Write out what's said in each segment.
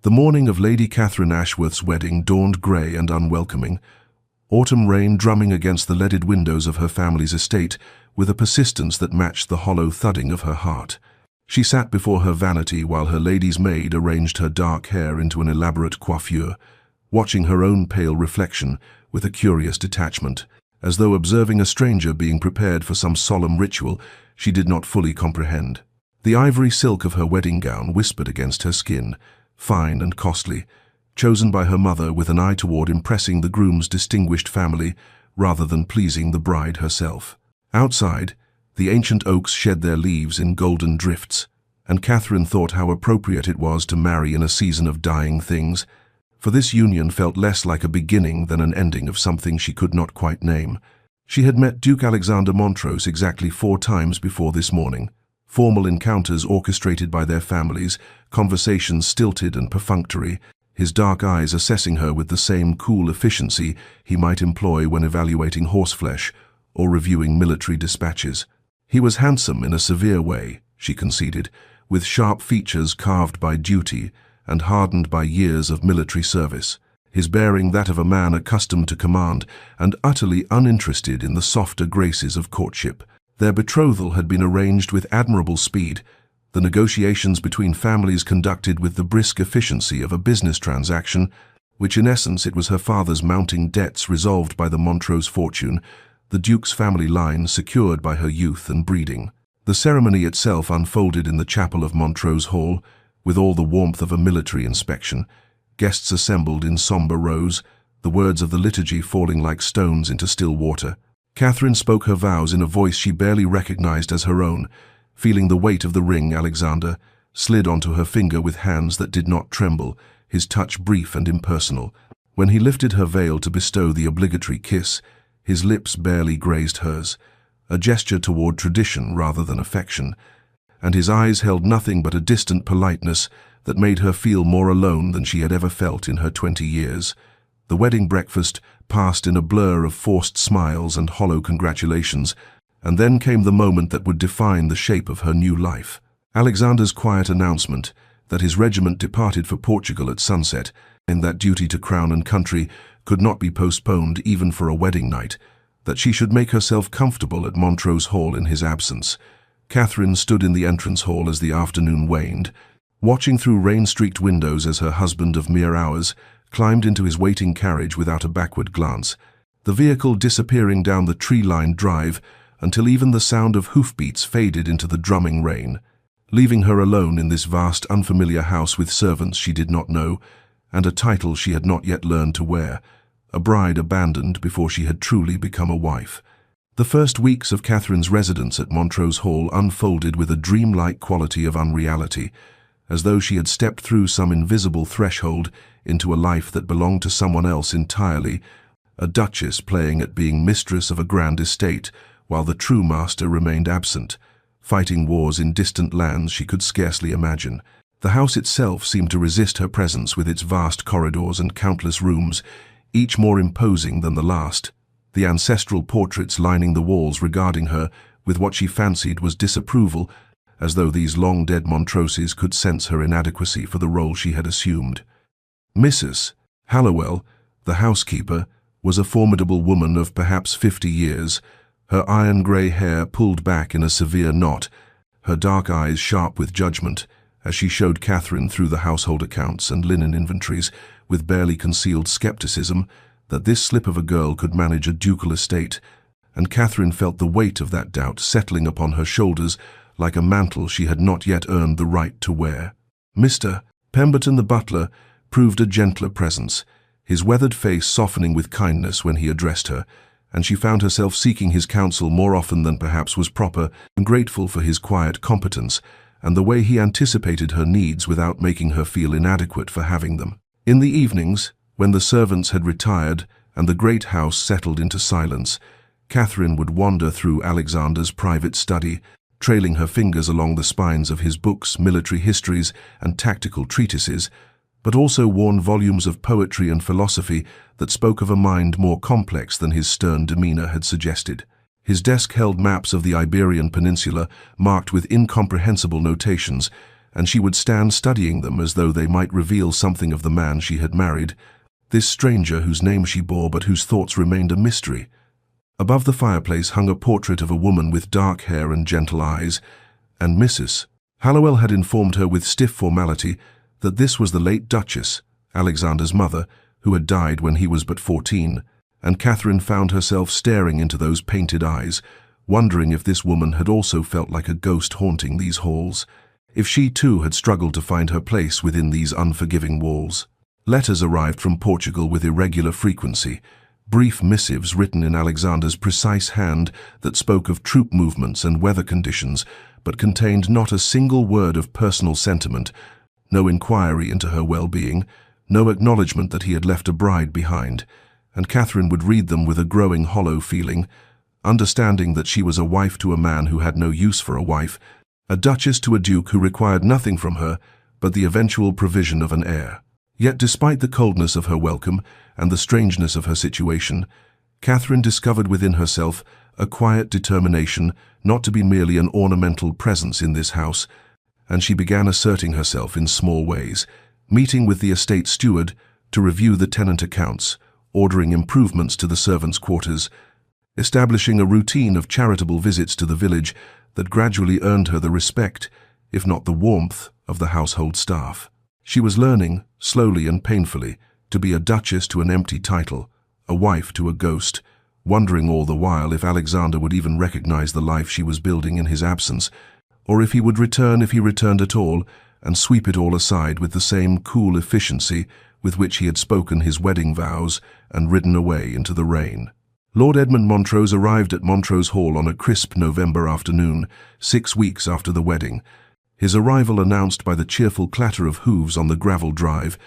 The morning of Lady Catherine Ashworth's wedding dawned grey and unwelcoming, autumn rain drumming against the leaded windows of her family's estate with a persistence that matched the hollow thudding of her heart. She sat before her vanity while her lady's maid arranged her dark hair into an elaborate coiffure, watching her own pale reflection with a curious detachment, as though observing a stranger being prepared for some solemn ritual she did not fully comprehend. The ivory silk of her wedding gown whispered against her skin, fine and costly, chosen by her mother with an eye toward impressing the groom's distinguished family rather than pleasing the bride herself. Outside, the ancient oaks shed their leaves in golden drifts, and Catherine thought how appropriate it was to marry in a season of dying things, for this union felt less like a beginning than an ending of something she could not quite name. She had met Duke Alexander Montrose exactly 4 times before this morning, formal encounters orchestrated by their families, conversations stilted and perfunctory, his dark eyes assessing her with the same cool efficiency he might employ when evaluating horseflesh or reviewing military dispatches. He was handsome in a severe way, she conceded, with sharp features carved by duty and hardened by years of military service, his bearing that of a man accustomed to command and utterly uninterested in the softer graces of courtship. Their betrothal had been arranged with admirable speed, the negotiations between families conducted with the brisk efficiency of a business transaction, which in essence it was her father's mounting debts resolved by the Montrose fortune, the Duke's family line secured by her youth and breeding. The ceremony itself unfolded in the chapel of Montrose Hall, with all the warmth of a military inspection. Guests assembled in sombre rows, the words of the liturgy falling like stones into still water. Catherine spoke her vows in a voice she barely recognized as her own, feeling the weight of the ring Alexander slid onto her finger with hands that did not tremble, his touch brief and impersonal. When he lifted her veil to bestow the obligatory kiss, his lips barely grazed hers, a gesture toward tradition rather than affection, and his eyes held nothing but a distant politeness that made her feel more alone than she had ever felt in her 20 years. The wedding breakfast passed in a blur of forced smiles and hollow congratulations, and then came the moment that would define the shape of her new life. Alexander's quiet announcement that his regiment departed for Portugal at sunset, and that duty to crown and country could not be postponed even for a wedding night, that she should make herself comfortable at Montrose Hall in his absence. Catherine stood in the entrance hall as the afternoon waned, watching through rain-streaked windows as her husband of mere hours climbed into his waiting carriage without a backward glance, the vehicle disappearing down the tree-lined drive until even the sound of hoofbeats faded into the drumming rain, leaving her alone in this vast unfamiliar house with servants she did not know and a title she had not yet learned to wear, a bride abandoned before she had truly become a wife. The first weeks of Catherine's residence at Montrose Hall unfolded with a dreamlike quality of unreality, as though she had stepped through some invisible threshold into a life that belonged to someone else entirely, a duchess playing at being mistress of a grand estate, while the true master remained absent, fighting wars in distant lands she could scarcely imagine. The house itself seemed to resist her presence with its vast corridors and countless rooms, each more imposing than the last, the ancestral portraits lining the walls regarding her with what she fancied was disapproval, as though these long-dead Montroses could sense her inadequacy for the role she had assumed. Mrs. Hallowell, the housekeeper, was a formidable woman of perhaps 50 years, her iron-grey hair pulled back in a severe knot, her dark eyes sharp with judgment, as she showed Catherine through the household accounts and linen inventories with barely concealed skepticism that this slip of a girl could manage a ducal estate, and Catherine felt the weight of that doubt settling upon her shoulders like a mantle she had not yet earned the right to wear. Mr. Pemberton the butler proved a gentler presence, his weathered face softening with kindness when he addressed her, and she found herself seeking his counsel more often than perhaps was proper, and grateful for his quiet competence and the way he anticipated her needs without making her feel inadequate for having them. In the evenings, when the servants had retired and the great house settled into silence, Catherine would wander through Alexander's private study, trailing her fingers along the spines of his books, military histories, and tactical treatises, but also worn volumes of poetry and philosophy that spoke of a mind more complex than his stern demeanor had suggested. His desk held maps of the Iberian Peninsula marked with incomprehensible notations, and she would stand studying them as though they might reveal something of the man she had married, this stranger whose name she bore but whose thoughts remained a mystery. Above the fireplace hung a portrait of a woman with dark hair and gentle eyes, and Mrs. Hallowell had informed her with stiff formality that this was the late Duchess, Alexander's mother, who had died when he was but 14, and Catherine found herself staring into those painted eyes, wondering if this woman had also felt like a ghost haunting these halls, if she too had struggled to find her place within these unforgiving walls. Letters arrived from Portugal with irregular frequency, brief missives written in Alexander's precise hand that spoke of troop movements and weather conditions, but contained not a single word of personal sentiment, no inquiry into her well-being, no acknowledgement that he had left a bride behind, and Catherine would read them with a growing hollow feeling, understanding that she was a wife to a man who had no use for a wife, a duchess to a duke who required nothing from her but the eventual provision of an heir. Yet despite the coldness of her welcome and the strangeness of her situation, Catherine discovered within herself a quiet determination not to be merely an ornamental presence in this house, and she began asserting herself in small ways, meeting with the estate steward to review the tenant accounts, ordering improvements to the servants' quarters, establishing a routine of charitable visits to the village that gradually earned her the respect, if not the warmth, of the household staff. She was learning, slowly and painfully, to be a duchess to an empty title, a wife to a ghost, wondering all the while if Alexander would even recognize the life she was building in his absence, or if he would return if he returned at all, and sweep it all aside with the same cool efficiency with which he had spoken his wedding vows and ridden away into the rain. Lord Edmund Montrose arrived at Montrose Hall on a crisp November afternoon, 6 weeks after the wedding, his arrival announced by the cheerful clatter of hooves on the gravel drive,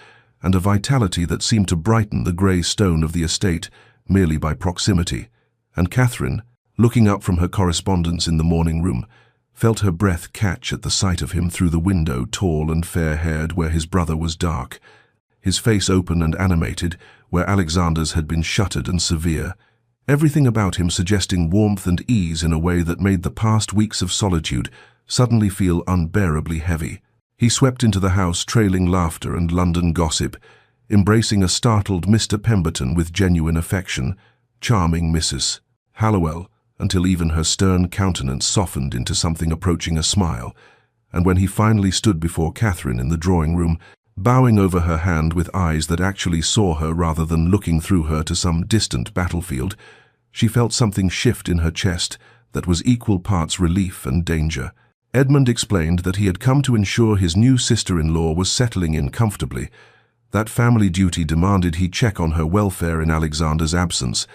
and a vitality that seemed to brighten the grey stone of the estate merely by proximity, and Catherine, looking up from her correspondence in the morning room, felt her breath catch at the sight of him through the window, tall and fair-haired where his brother was dark, his face open and animated where Alexander's had been shuttered and severe, everything about him suggesting warmth and ease in a way that made the past weeks of solitude suddenly feel unbearably heavy. He swept into the house trailing laughter and London gossip, embracing a startled Mr. Pemberton with genuine affection, charming Mrs. Hallowell, until even her stern countenance softened into something approaching a smile, and when he finally stood before Catherine in the drawing-room, bowing over her hand with eyes that actually saw her rather than looking through her to some distant battlefield, she felt something shift in her chest that was equal parts relief and danger. Edmund explained that he had come to ensure his new sister-in-law was settling in comfortably. That family duty demanded he check on her welfare in Alexander's absence,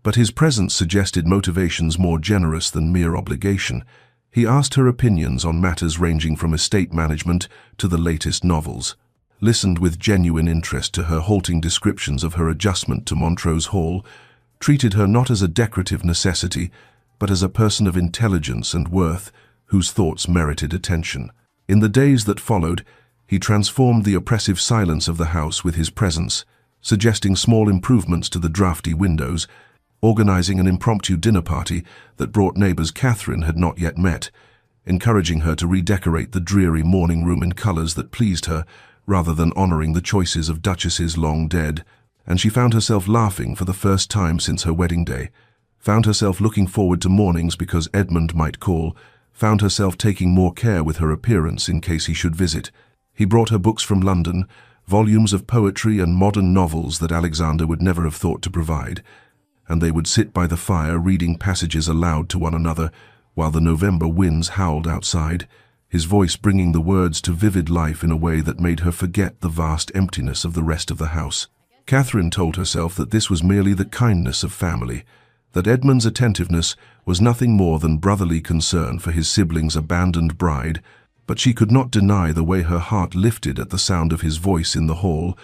but his presence suggested motivations more generous than mere obligation. He asked her opinions on matters ranging from estate management to the latest novels, listened with genuine interest to her halting descriptions of her adjustment to Montrose Hall, treated her not as a decorative necessity, but as a person of intelligence and worth, whose thoughts merited attention. In the days that followed, he transformed the oppressive silence of the house with his presence, suggesting small improvements to the drafty windows, organizing an impromptu dinner party that brought neighbors Catherine had not yet met, encouraging her to redecorate the dreary morning room in colors that pleased her, rather than honoring the choices of duchesses long dead, and she found herself laughing for the first time since her wedding day, found herself looking forward to mornings because Edmund might call, found herself taking more care with her appearance in case he should visit. He brought her books from London, volumes of poetry and modern novels that Alexander would never have thought to provide, and they would sit by the fire reading passages aloud to one another while the November winds howled outside, his voice bringing the words to vivid life in a way that made her forget the vast emptiness of the rest of the house. Catherine told herself that this was merely the kindness of family, that Edmund's attentiveness was nothing more than brotherly concern for his sibling's abandoned bride, but she could not deny the way her heart lifted at the sound of his voice in the hall,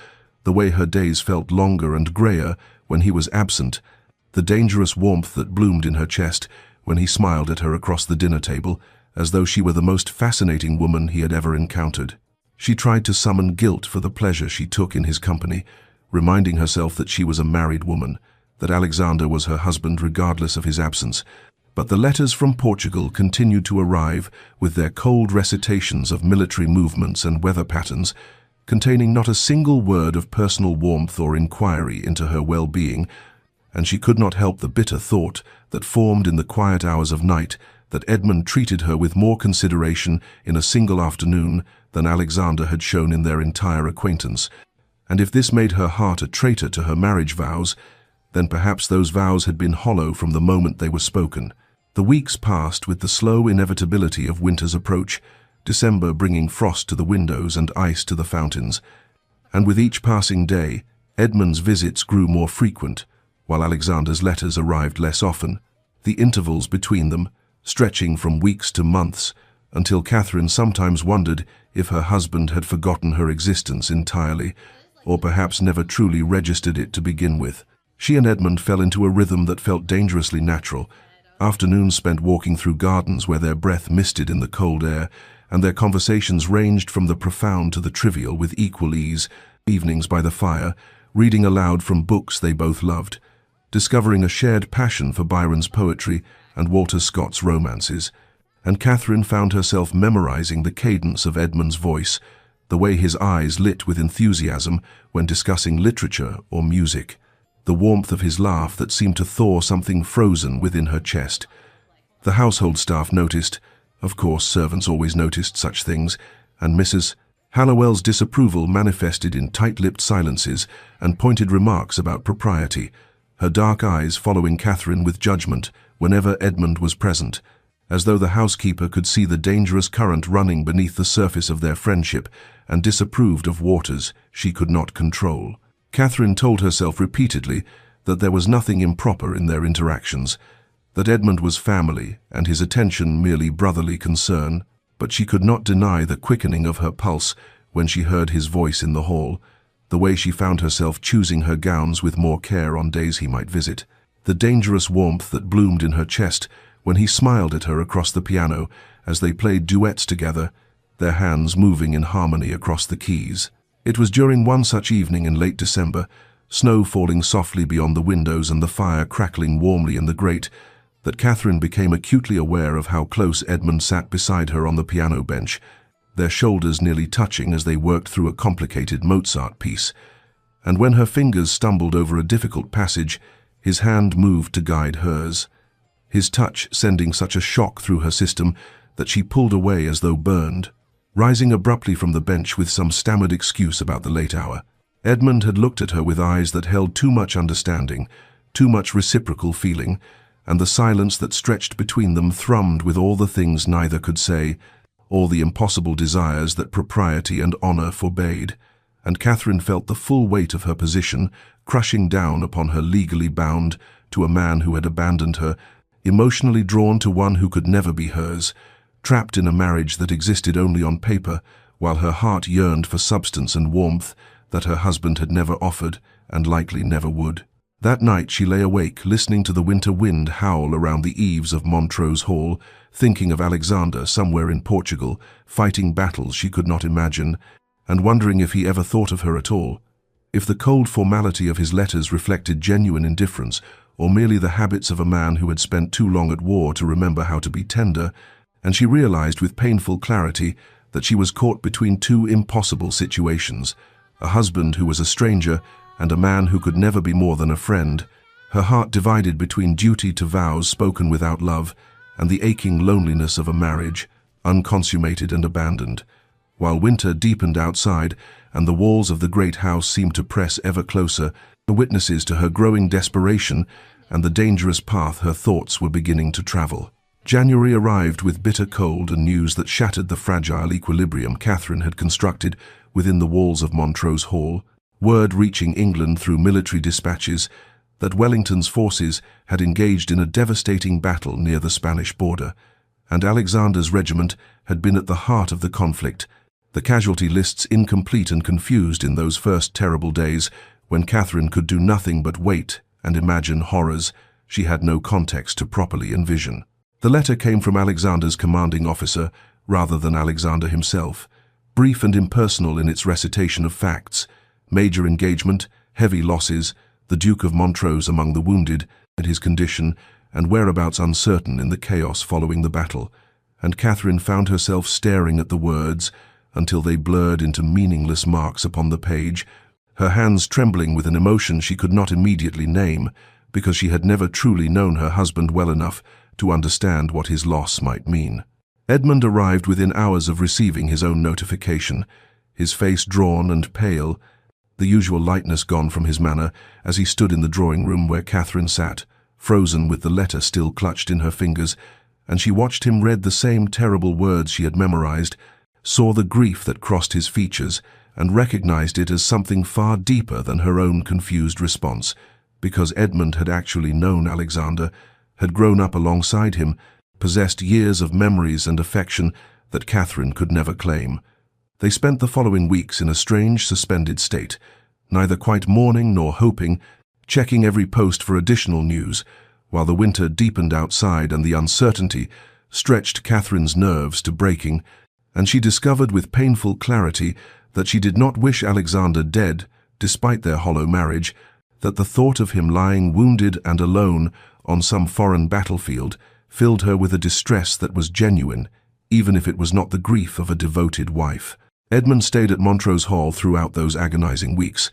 the way her days felt longer and grayer when he was absent, the dangerous warmth that bloomed in her chest when he smiled at her across the dinner table, as though she were the most fascinating woman he had ever encountered. She tried to summon guilt for the pleasure she took in his company, reminding herself that she was a married woman, that Alexander was her husband regardless of his absence, But the letters from Portugal continued to arrive with their cold recitations of military movements and weather patterns, containing not a single word of personal warmth or inquiry into her well-being, and she could not help the bitter thought that formed in the quiet hours of night that Edmund treated her with more consideration in a single afternoon than Alexander had shown in their entire acquaintance. And if this made her heart a traitor to her marriage vows, then perhaps those vows had been hollow from the moment they were spoken. The weeks passed with the slow inevitability of winter's approach, December bringing frost to the windows and ice to the fountains, and with each passing day, Edmund's visits grew more frequent, while Alexander's letters arrived less often, the intervals between them stretching from weeks to months, until Catherine sometimes wondered if her husband had forgotten her existence entirely, or perhaps never truly registered it to begin with. She and Edmund fell into a rhythm that felt dangerously natural, afternoons spent walking through gardens where their breath misted in the cold air, and their conversations ranged from the profound to the trivial with equal ease, evenings by the fire, reading aloud from books they both loved, discovering a shared passion for Byron's poetry and Walter Scott's romances, and Catherine found herself memorizing the cadence of Edmund's voice, the way his eyes lit with enthusiasm when discussing literature or music, the warmth of his laugh that seemed to thaw something frozen within her chest. The household staff noticed, of course servants always noticed such things, and Mrs. Hallowell's disapproval manifested in tight-lipped silences and pointed remarks about propriety, her dark eyes following Catherine with judgment whenever Edmund was present, as though the housekeeper could see the dangerous current running beneath the surface of their friendship and disapproved of waters she could not control. Catherine told herself repeatedly that there was nothing improper in their interactions, that Edmund was family and his attention merely brotherly concern, but she could not deny the quickening of her pulse when she heard his voice in the hall, the way she found herself choosing her gowns with more care on days he might visit, the dangerous warmth that bloomed in her chest when he smiled at her across the piano as they played duets together, their hands moving in harmony across the keys. It was during one such evening in late December, snow falling softly beyond the windows and the fire crackling warmly in the grate, that Catherine became acutely aware of how close Edmund sat beside her on the piano bench, their shoulders nearly touching as they worked through a complicated Mozart piece. And when her fingers stumbled over a difficult passage, his hand moved to guide hers, his touch sending such a shock through her system that she pulled away as though burned, rising abruptly from the bench with some stammered excuse about the late hour. Edmund had looked at her with eyes that held too much understanding, too much reciprocal feeling, and the silence that stretched between them thrummed with all the things neither could say, all the impossible desires that propriety and honor forbade, and Catherine felt the full weight of her position crushing down upon her legally bound to a man who had abandoned her, emotionally drawn to one who could never be hers, trapped in a marriage that existed only on paper, while her heart yearned for substance and warmth that her husband had never offered and likely never would. That night she lay awake, listening to the winter wind howl around the eaves of Montrose Hall, thinking of Alexander somewhere in Portugal, fighting battles she could not imagine, and wondering if he ever thought of her at all, if the cold formality of his letters reflected genuine indifference, or merely the habits of a man who had spent too long at war to remember how to be tender, and she realized with painful clarity that she was caught between two impossible situations, a husband who was a stranger and a man who could never be more than a friend, her heart divided between duty to vows spoken without love and the aching loneliness of a marriage, unconsummated and abandoned. While winter deepened outside and the walls of the great house seemed to press ever closer, the witnesses to her growing desperation and the dangerous path her thoughts were beginning to travel. January arrived with bitter cold and news that shattered the fragile equilibrium Catherine had constructed within the walls of Montrose Hall, word reaching England through military dispatches that Wellington's forces had engaged in a devastating battle near the Spanish border, and Alexander's regiment had been at the heart of the conflict, the casualty lists incomplete and confused in those first terrible days when Catherine could do nothing but wait and imagine horrors she had no context to properly envision. The letter came from Alexander's commanding officer rather than Alexander himself, brief and impersonal in its recitation of facts: major engagement, heavy losses, the Duke of Montrose among the wounded, and his condition, and whereabouts uncertain in the chaos following the battle, and Catherine found herself staring at the words until they blurred into meaningless marks upon the page, her hands trembling with an emotion she could not immediately name, because she had never truly known her husband well enough to understand what his loss might mean. Edmund arrived within hours of receiving his own notification, his face drawn and pale, the usual lightness gone from his manner as he stood in the drawing room where Catherine sat, frozen with the letter still clutched in her fingers, and she watched him read the same terrible words she had memorized, saw the grief that crossed his features, and recognized it as something far deeper than her own confused response, because Edmund had actually known Alexander, had grown up alongside him, possessed years of memories and affection that Catherine could never claim. They spent the following weeks in a strange, suspended state, neither quite mourning nor hoping, checking every post for additional news, while the winter deepened outside and the uncertainty stretched Catherine's nerves to breaking, and she discovered with painful clarity that she did not wish Alexander dead, despite their hollow marriage, that the thought of him lying wounded and alone on some foreign battlefield filled her with a distress that was genuine, even if it was not the grief of a devoted wife. Edmund stayed at Montrose Hall throughout those agonizing weeks,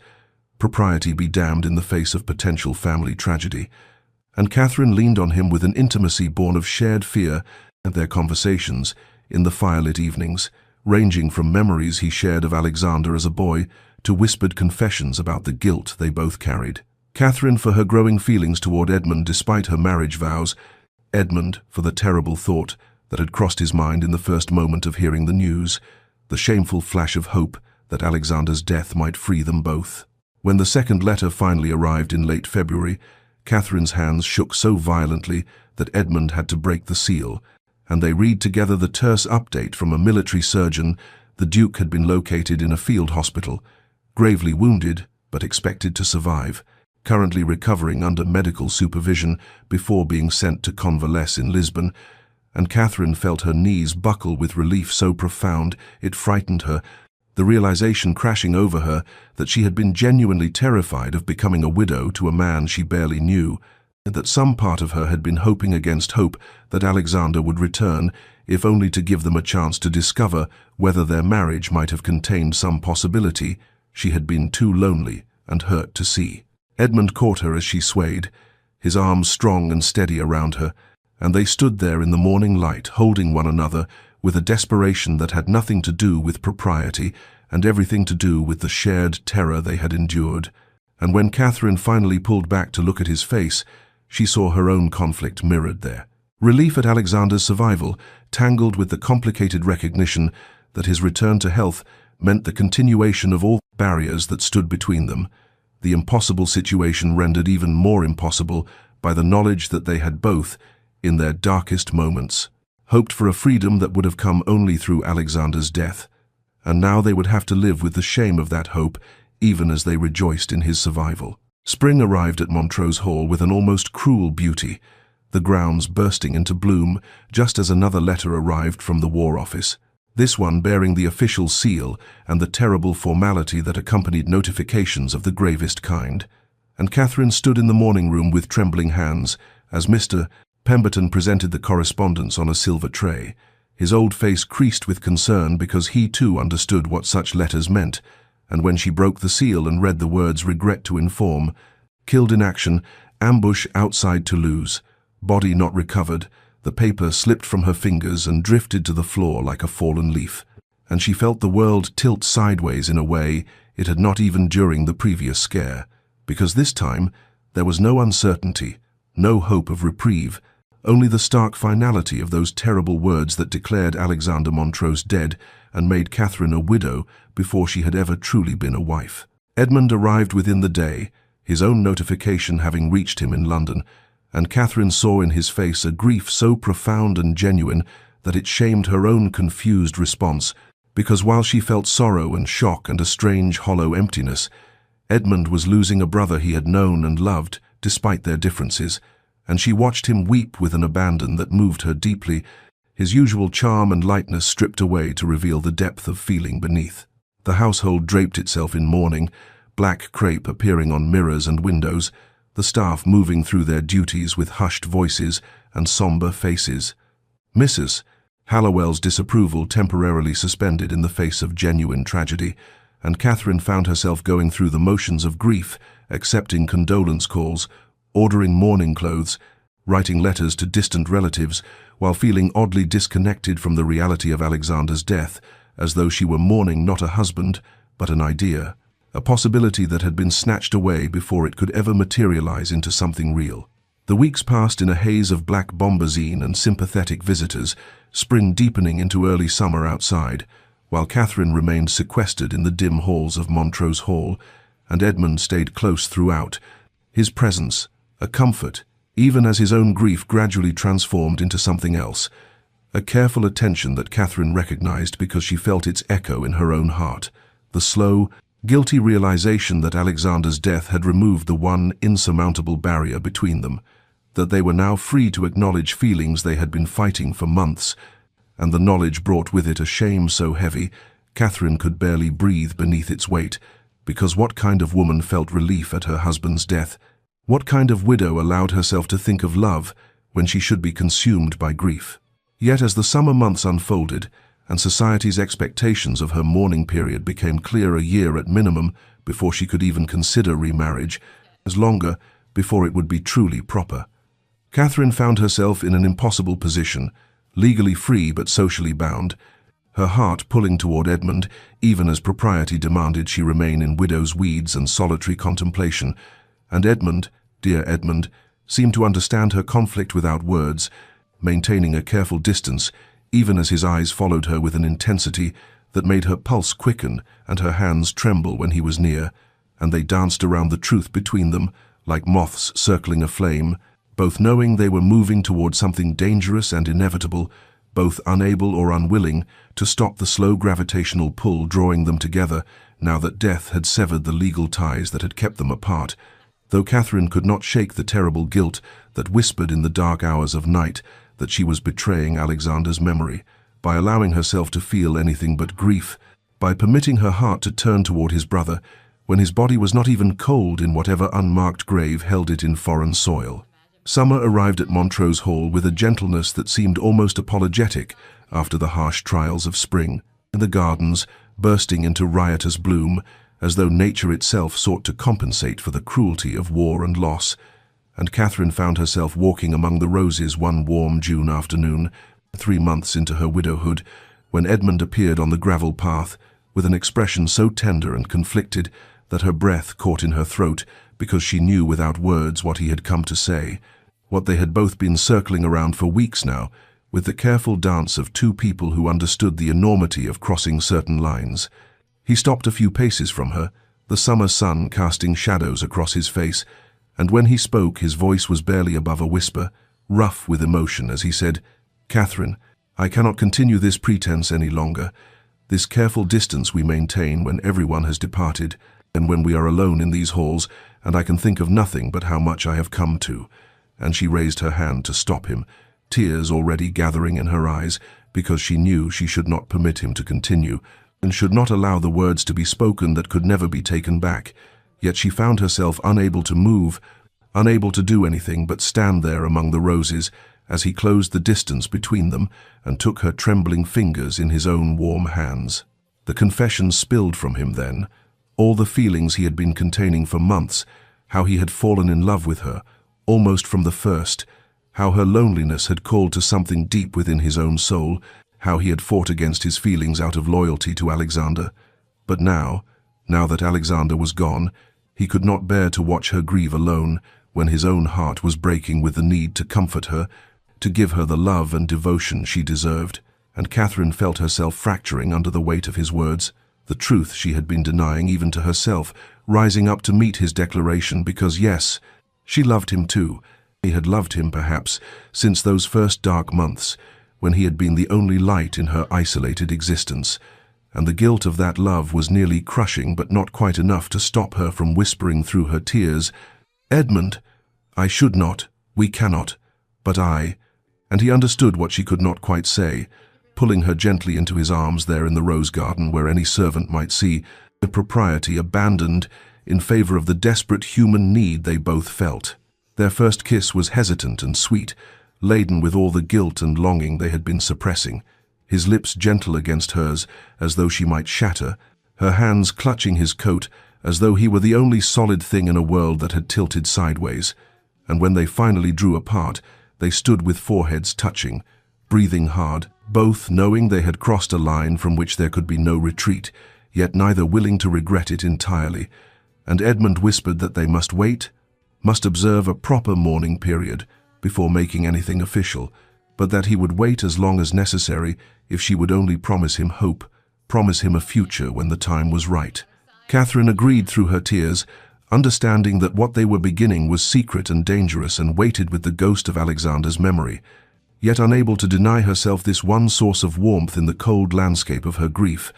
propriety be damned in the face of potential family tragedy, and Catherine leaned on him with an intimacy born of shared fear and their conversations in the firelit evenings, ranging from memories he shared of Alexander as a boy to whispered confessions about the guilt they both carried. Catherine for her growing feelings toward Edmund despite her marriage vows, Edmund for the terrible thought that had crossed his mind in the first moment of hearing the news, the shameful flash of hope that Alexander's death might free them both. When the second letter finally arrived in late February, Catherine's hands shook so violently that Edmund had to break the seal, and they read together the terse update from a military surgeon. The Duke had been located in a field hospital, gravely wounded but expected to survive, currently recovering under medical supervision before being sent to convalesce in Lisbon, and Catherine felt her knees buckle with relief so profound it frightened her, the realization crashing over her that she had been genuinely terrified of becoming a widow to a man she barely knew, and that some part of her had been hoping against hope that Alexander would return, if only to give them a chance to discover whether their marriage might have contained some possibility she had been too lonely and hurt to see. Edmund caught her as she swayed, his arms strong and steady around her, and they stood there in the morning light, holding one another with a desperation that had nothing to do with propriety and everything to do with the shared terror they had endured. And when Catherine finally pulled back to look at his face, she saw her own conflict mirrored there. Relief at Alexander's survival, tangled with the complicated recognition that his return to health meant the continuation of all barriers that stood between them, the impossible situation rendered even more impossible by the knowledge that they had both, in their darkest moments, hoped for a freedom that would have come only through Alexander's death, and now they would have to live with the shame of that hope even as they rejoiced in his survival. Spring arrived at Montrose Hall with an almost cruel beauty, the grounds bursting into bloom just as another letter arrived from the War Office, this one bearing the official seal and the terrible formality that accompanied notifications of the gravest kind. And Catherine stood in the morning room with trembling hands as Mr. Pemberton presented the correspondence on a silver tray, his old face creased with concern because he too understood what such letters meant, and when she broke the seal and read the words "regret to inform," "killed in action, ambush outside Toulouse, body not recovered," the paper slipped from her fingers and drifted to the floor like a fallen leaf, and she felt the world tilt sideways in a way it had not even during the previous scare, because this time there was no uncertainty, no hope of reprieve, only the stark finality of those terrible words that declared Alexander Montrose dead and made Catherine a widow before she had ever truly been a wife. Edmund arrived within the day, his own notification having reached him in London, and Catherine saw in his face a grief so profound and genuine that it shamed her own confused response, because while she felt sorrow and shock and a strange hollow emptiness, Edmund was losing a brother he had known and loved despite their differences, and she watched him weep with an abandon that moved her deeply, his usual charm and lightness stripped away to reveal the depth of feeling beneath. The household draped itself in mourning, black crepe appearing on mirrors and windows, the staff moving through their duties with hushed voices and somber faces. Mrs. Hallowell's disapproval temporarily suspended in the face of genuine tragedy, and Catherine found herself going through the motions of grief, accepting condolence calls, ordering mourning clothes, writing letters to distant relatives, while feeling oddly disconnected from the reality of Alexander's death, as though she were mourning not a husband, but an idea, a possibility that had been snatched away before it could ever materialize into something real. The weeks passed in a haze of black bombazine and sympathetic visitors, spring deepening into early summer outside, while Catherine remained sequestered in the dim halls of Montrose Hall, and Edmund stayed close throughout, his presence a comfort, even as his own grief gradually transformed into something else, a careful attention that Catherine recognized because she felt its echo in her own heart, the slow, guilty realization that Alexander's death had removed the one insurmountable barrier between them, that they were now free to acknowledge feelings they had been fighting for months, and the knowledge brought with it a shame so heavy Catherine could barely breathe beneath its weight, because what kind of woman felt relief at her husband's death? What kind of widow allowed herself to think of love when she should be consumed by grief? Yet as the summer months unfolded, and society's expectations of her mourning period became clear a year at minimum before she could even consider remarriage, as longer before it would be truly proper, Catherine found herself in an impossible position, legally free but socially bound, her heart pulling toward Edmund, even as propriety demanded she remain in widow's weeds and solitary contemplation, and Edmund, dear Edmund, seemed to understand her conflict without words, maintaining a careful distance, even as his eyes followed her with an intensity that made her pulse quicken and her hands tremble when he was near, and they danced around the truth between them, like moths circling a flame, both knowing they were moving toward something dangerous and inevitable, both unable or unwilling to stop the slow gravitational pull drawing them together now that death had severed the legal ties that had kept them apart, though Catherine could not shake the terrible guilt that whispered in the dark hours of night that she was betraying Alexander's memory, by allowing herself to feel anything but grief, by permitting her heart to turn toward his brother, when his body was not even cold in whatever unmarked grave held it in foreign soil. Summer arrived at Montrose Hall with a gentleness that seemed almost apologetic after the harsh trials of spring, and the gardens bursting into riotous bloom, as though nature itself sought to compensate for the cruelty of war and loss, and Catherine found herself walking among the roses one warm June afternoon, 3 months into her widowhood, when Edmund appeared on the gravel path with an expression so tender and conflicted that her breath caught in her throat because she knew without words what he had come to say, what they had both been circling around for weeks now, with the careful dance of two people who understood the enormity of crossing certain lines. He stopped a few paces from her, the summer sun casting shadows across his face, and when he spoke his voice was barely above a whisper, rough with emotion as he said, "Catherine, I cannot continue this pretense any longer. This careful distance we maintain when everyone has departed, and when we are alone in these halls, and I can think of nothing but how much I have come to." And she raised her hand to stop him, tears already gathering in her eyes, because she knew she should not permit him to continue, and should not allow the words to be spoken that could never be taken back. Yet she found herself unable to move, unable to do anything but stand there among the roses, as he closed the distance between them and took her trembling fingers in his own warm hands. The confession spilled from him then, all the feelings he had been containing for months, how he had fallen in love with her, almost from the first, how her loneliness had called to something deep within his own soul, how he had fought against his feelings out of loyalty to Alexander. But now that Alexander was gone, he could not bear to watch her grieve alone, when his own heart was breaking with the need to comfort her, to give her the love and devotion she deserved, and Catherine felt herself fracturing under the weight of his words, the truth she had been denying even to herself, rising up to meet his declaration because, yes, she loved him too. He had loved him, perhaps, since those first dark months, when he had been the only light in her isolated existence, and the guilt of that love was nearly crushing but not quite enough to stop her from whispering through her tears, "Edmund, I should not, we cannot, but I," and he understood what she could not quite say, pulling her gently into his arms there in the rose garden where any servant might see, the propriety abandoned, in favor of the desperate human need they both felt. Their first kiss was hesitant and sweet, laden with all the guilt and longing they had been suppressing, his lips gentle against hers as though she might shatter, her hands clutching his coat as though he were the only solid thing in a world that had tilted sideways. And when they finally drew apart, they stood with foreheads touching, breathing hard, both knowing they had crossed a line from which there could be no retreat, yet neither willing to regret it entirely. And Edmund whispered that they must wait, must observe a proper mourning period before making anything official, but that he would wait as long as necessary if she would only promise him hope, promise him a future when the time was right. Catherine agreed through her tears, understanding that what they were beginning was secret and dangerous and weighted with the ghost of Alexander's memory, yet unable to deny herself this one source of warmth in the cold landscape of her grief.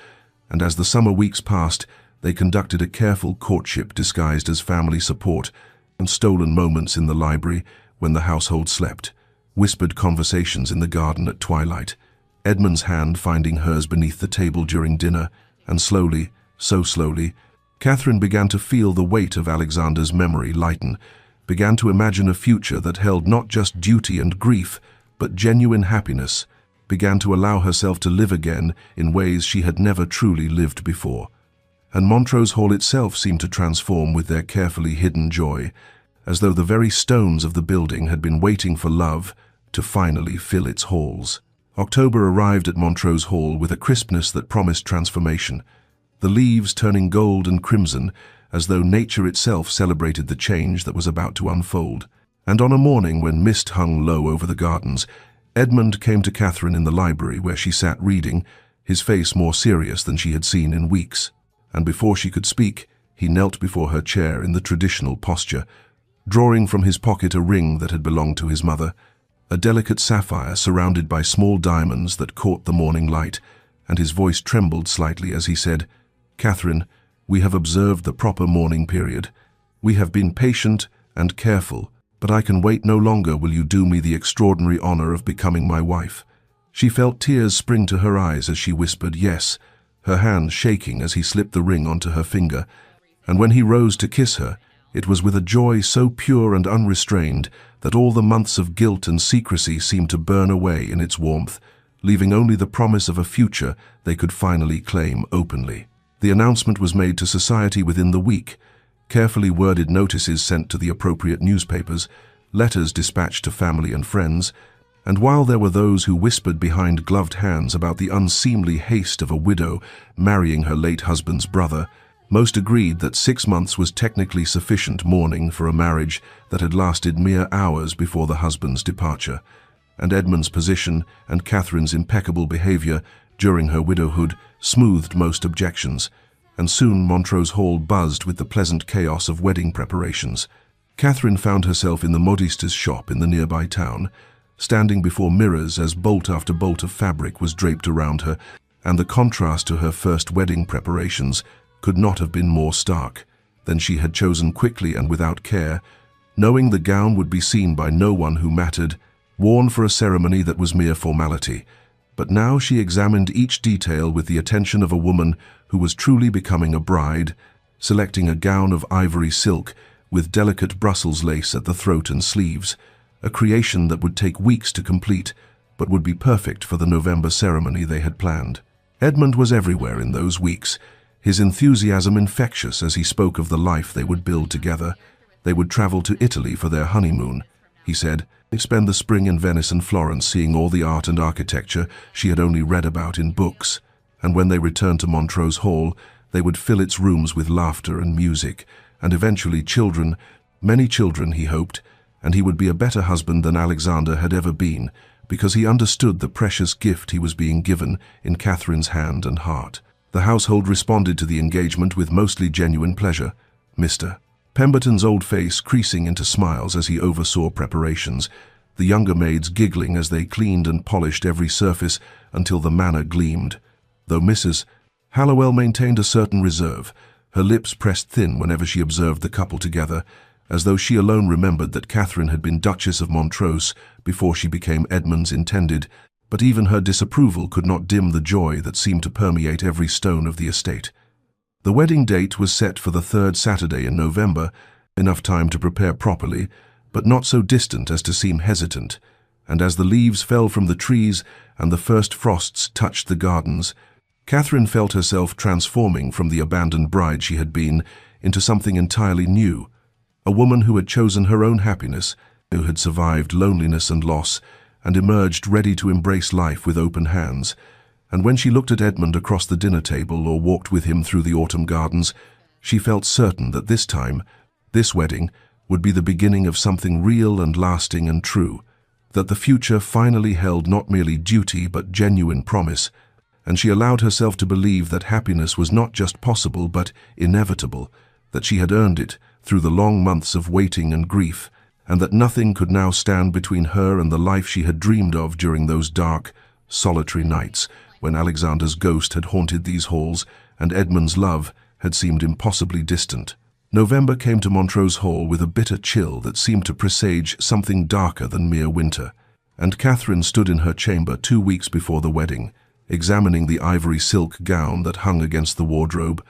And as the summer weeks passed, they conducted a careful courtship disguised as family support, and stolen moments in the library when the household slept, whispered conversations in the garden at twilight, Edmund's hand finding hers beneath the table during dinner, and slowly, so slowly, Catherine began to feel the weight of Alexander's memory lighten, began to imagine a future that held not just duty and grief, but genuine happiness, began to allow herself to live again in ways she had never truly lived before. And Montrose Hall itself seemed to transform with their carefully hidden joy, as though the very stones of the building had been waiting for love to finally fill its halls. October arrived at Montrose Hall with a crispness that promised transformation, the leaves turning gold and crimson as though nature itself celebrated the change that was about to unfold. And on a morning when mist hung low over the gardens, Edmund came to Catherine in the library where she sat reading, his face more serious than she had seen in weeks. And before she could speak, he knelt before her chair in the traditional posture, drawing from his pocket a ring that had belonged to his mother, a delicate sapphire surrounded by small diamonds that caught the morning light, and his voice trembled slightly as he said, "Catherine, we have observed the proper mourning period. We have been patient and careful, but I can wait no longer. Will you do me the extraordinary honor of becoming my wife?" She felt tears spring to her eyes as she whispered yes, her hand shaking as he slipped the ring onto her finger, and when he rose to kiss her, it was with a joy so pure and unrestrained that all the months of guilt and secrecy seemed to burn away in its warmth, leaving only the promise of a future they could finally claim openly. The announcement was made to society within the week, carefully worded notices sent to the appropriate newspapers, letters dispatched to family and friends, and while there were those who whispered behind gloved hands about the unseemly haste of a widow marrying her late husband's brother, most agreed that 6 months was technically sufficient mourning for a marriage that had lasted mere hours before the husband's departure, and Edmund's position and Catherine's impeccable behavior during her widowhood smoothed most objections, and soon Montrose Hall buzzed with the pleasant chaos of wedding preparations. Catherine found herself in the modiste's shop in the nearby town, standing before mirrors as bolt after bolt of fabric was draped around her, and the contrast to her first wedding preparations could not have been more stark. Then she had chosen quickly and without care, knowing the gown would be seen by no one who mattered, worn for a ceremony that was mere formality. But now she examined each detail with the attention of a woman who was truly becoming a bride, selecting a gown of ivory silk with delicate Brussels lace at the throat and sleeves, a creation that would take weeks to complete, but would be perfect for the November ceremony they had planned. Edmund was everywhere in those weeks, his enthusiasm infectious as he spoke of the life they would build together. They would travel to Italy for their honeymoon, he said. They'd spend the spring in Venice and Florence seeing all the art and architecture she had only read about in books, and when they returned to Montrose Hall, they would fill its rooms with laughter and music, and eventually children, many children, he hoped, and he would be a better husband than Alexander had ever been, because he understood the precious gift he was being given in Catherine's hand and heart. The household responded to the engagement with mostly genuine pleasure. Mr. Pemberton's old face creasing into smiles as he oversaw preparations, the younger maids giggling as they cleaned and polished every surface until the manor gleamed, though Mrs. Hallowell maintained a certain reserve, her lips pressed thin whenever she observed the couple together, as though she alone remembered that Catherine had been Duchess of Montrose before she became Edmund's intended, but even her disapproval could not dim the joy that seemed to permeate every stone of the estate. The wedding date was set for the third Saturday in November, enough time to prepare properly, but not so distant as to seem hesitant, and as the leaves fell from the trees and the first frosts touched the gardens, Catherine felt herself transforming from the abandoned bride she had been into something entirely new, a woman who had chosen her own happiness, who had survived loneliness and loss, and emerged ready to embrace life with open hands. And when she looked at Edmund across the dinner table or walked with him through the autumn gardens, she felt certain that this time, this wedding, would be the beginning of something real and lasting and true, that the future finally held not merely duty but genuine promise, and she allowed herself to believe that happiness was not just possible but inevitable, that she had earned it through the long months of waiting and grief, and that nothing could now stand between her and the life she had dreamed of during those dark, solitary nights when Alexander's ghost had haunted these halls and Edmund's love had seemed impossibly distant. November came to Montrose Hall with a bitter chill that seemed to presage something darker than mere winter, and Catherine stood in her chamber 2 weeks before the wedding, examining the ivory silk gown that hung against the wardrobe,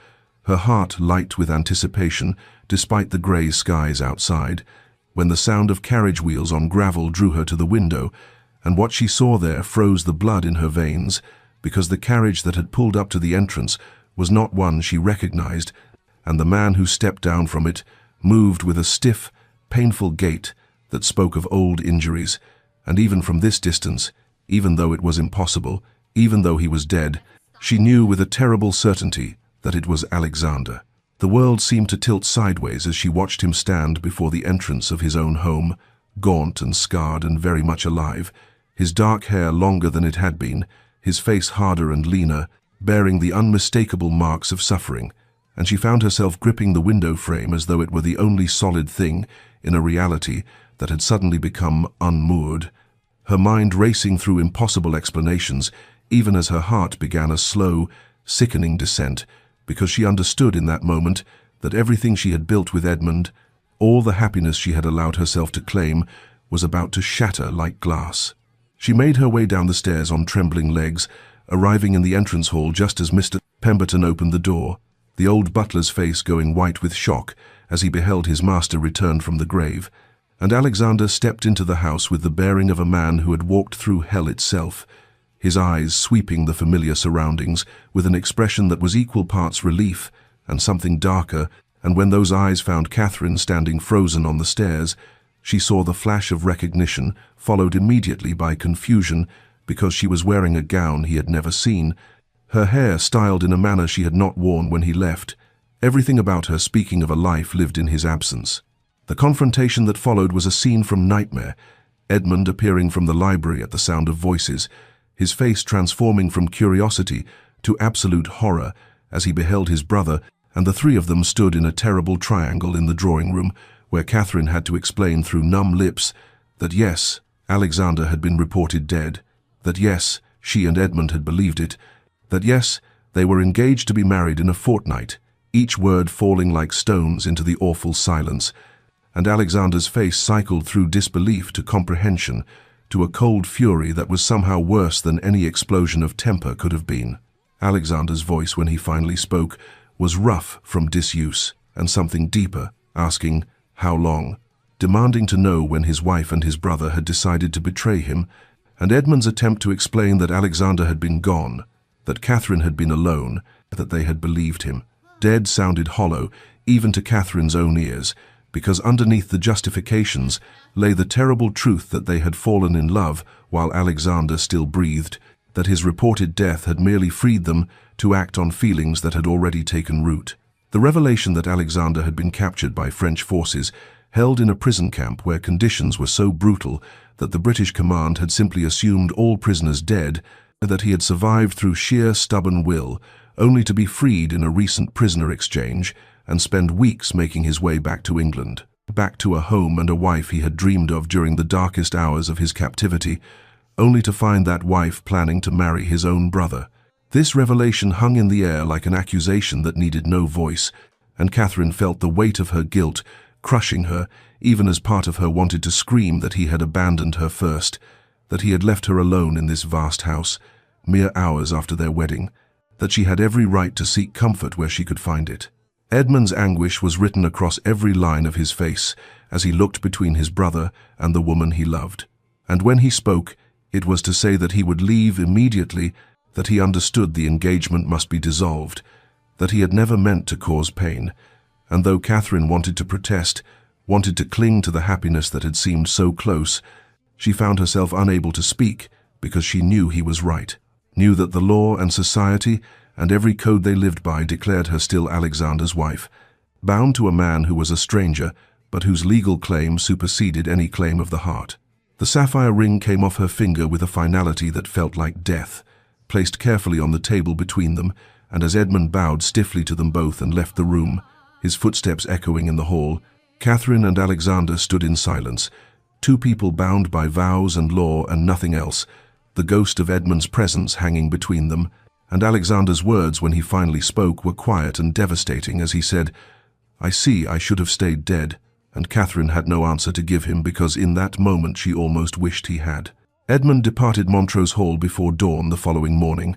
her heart light with anticipation despite the grey skies outside, when the sound of carriage wheels on gravel drew her to the window, and what she saw there froze the blood in her veins, because the carriage that had pulled up to the entrance was not one she recognized, and the man who stepped down from it moved with a stiff, painful gait that spoke of old injuries, and even from this distance, even though it was impossible, even though he was dead, she knew with a terrible certainty that it was Alexander. The world seemed to tilt sideways as she watched him stand before the entrance of his own home, gaunt and scarred and very much alive, his dark hair longer than it had been, his face harder and leaner, bearing the unmistakable marks of suffering, and she found herself gripping the window frame as though it were the only solid thing in a reality that had suddenly become unmoored, her mind racing through impossible explanations, even as her heart began a slow, sickening descent, because she understood in that moment that everything she had built with Edmund, all the happiness she had allowed herself to claim, was about to shatter like glass. She made her way down the stairs on trembling legs, arriving in the entrance hall just as Mr. Pemberton opened the door, the old butler's face going white with shock as he beheld his master return from the grave, and Alexander stepped into the house with the bearing of a man who had walked through hell itself, his eyes sweeping the familiar surroundings with an expression that was equal parts relief and something darker, and when those eyes found Catherine standing frozen on the stairs, she saw the flash of recognition, followed immediately by confusion, because she was wearing a gown he had never seen, her hair styled in a manner she had not worn when he left, everything about her speaking of a life lived in his absence. The confrontation that followed was a scene from Nightmare, Edmund appearing from the library at the sound of voices, his face transforming from curiosity to absolute horror as he beheld his brother, and the three of them stood in a terrible triangle in the drawing-room, where Catherine had to explain through numb lips that yes, Alexander had been reported dead, that yes, she and Edmund had believed it, that yes, they were engaged to be married in a fortnight, each word falling like stones into the awful silence, and Alexander's face cycled through disbelief to comprehension, to a cold fury that was somehow worse than any explosion of temper could have been. Alexander's voice, when he finally spoke, was rough from disuse, and something deeper, asking, how long, demanding to know when his wife and his brother had decided to betray him, and Edmund's attempt to explain that Alexander had been gone, that Catherine had been alone, that they had believed him. Dead sounded hollow, even to Catherine's own ears, because underneath the justifications lay the terrible truth that they had fallen in love while Alexander still breathed, that his reported death had merely freed them to act on feelings that had already taken root. The revelation that Alexander had been captured by French forces, held in a prison camp where conditions were so brutal that the British command had simply assumed all prisoners dead, that he had survived through sheer stubborn will, only to be freed in a recent prisoner exchange and spend weeks making his way back to England, back to a home and a wife he had dreamed of during the darkest hours of his captivity, only to find that wife planning to marry his own brother. This revelation hung in the air like an accusation that needed no voice, and Catherine felt the weight of her guilt crushing her, even as part of her wanted to scream that he had abandoned her first, that he had left her alone in this vast house, mere hours after their wedding, that she had every right to seek comfort where she could find it. Edmund's anguish was written across every line of his face as he looked between his brother and the woman he loved. And when he spoke, it was to say that he would leave immediately, that he understood the engagement must be dissolved, that he had never meant to cause pain. And though Catherine wanted to protest, wanted to cling to the happiness that had seemed so close, she found herself unable to speak because she knew he was right, knew that the law and society and every code they lived by declared her still Alexander's wife, bound to a man who was a stranger, but whose legal claim superseded any claim of the heart. The sapphire ring came off her finger with a finality that felt like death, placed carefully on the table between them, and as Edmund bowed stiffly to them both and left the room, his footsteps echoing in the hall, Catherine and Alexander stood in silence, two people bound by vows and law and nothing else, the ghost of Edmund's presence hanging between them, and Alexander's words when he finally spoke were quiet and devastating as he said, "I see I should have stayed dead," and Catherine had no answer to give him because in that moment she almost wished he had. Edmund departed Montrose Hall before dawn the following morning,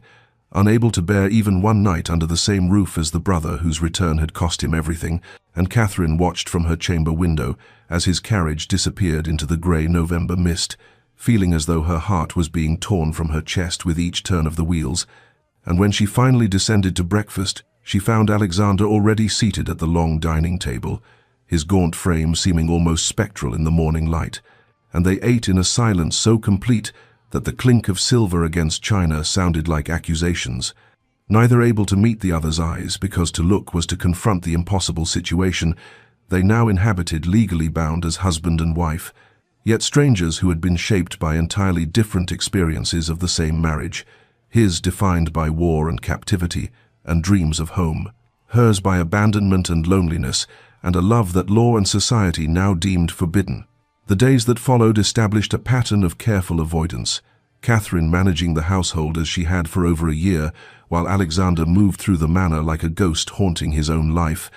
unable to bear even one night under the same roof as the brother whose return had cost him everything, and Catherine watched from her chamber window as his carriage disappeared into the grey November mist, feeling as though her heart was being torn from her chest with each turn of the wheels. And when she finally descended to breakfast, she found Alexander already seated at the long dining table, his gaunt frame seeming almost spectral in the morning light, and they ate in a silence so complete that the clink of silver against china sounded like accusations, neither able to meet the other's eyes because to look was to confront the impossible situation they now inhabited, legally bound as husband and wife, yet strangers who had been shaped by entirely different experiences of the same marriage, his defined by war and captivity and dreams of home, hers by abandonment and loneliness, and a love that law and society now deemed forbidden. The days that followed established a pattern of careful avoidance, Catherine managing the household as she had for over a year, while Alexander moved through the manor like a ghost haunting his own life,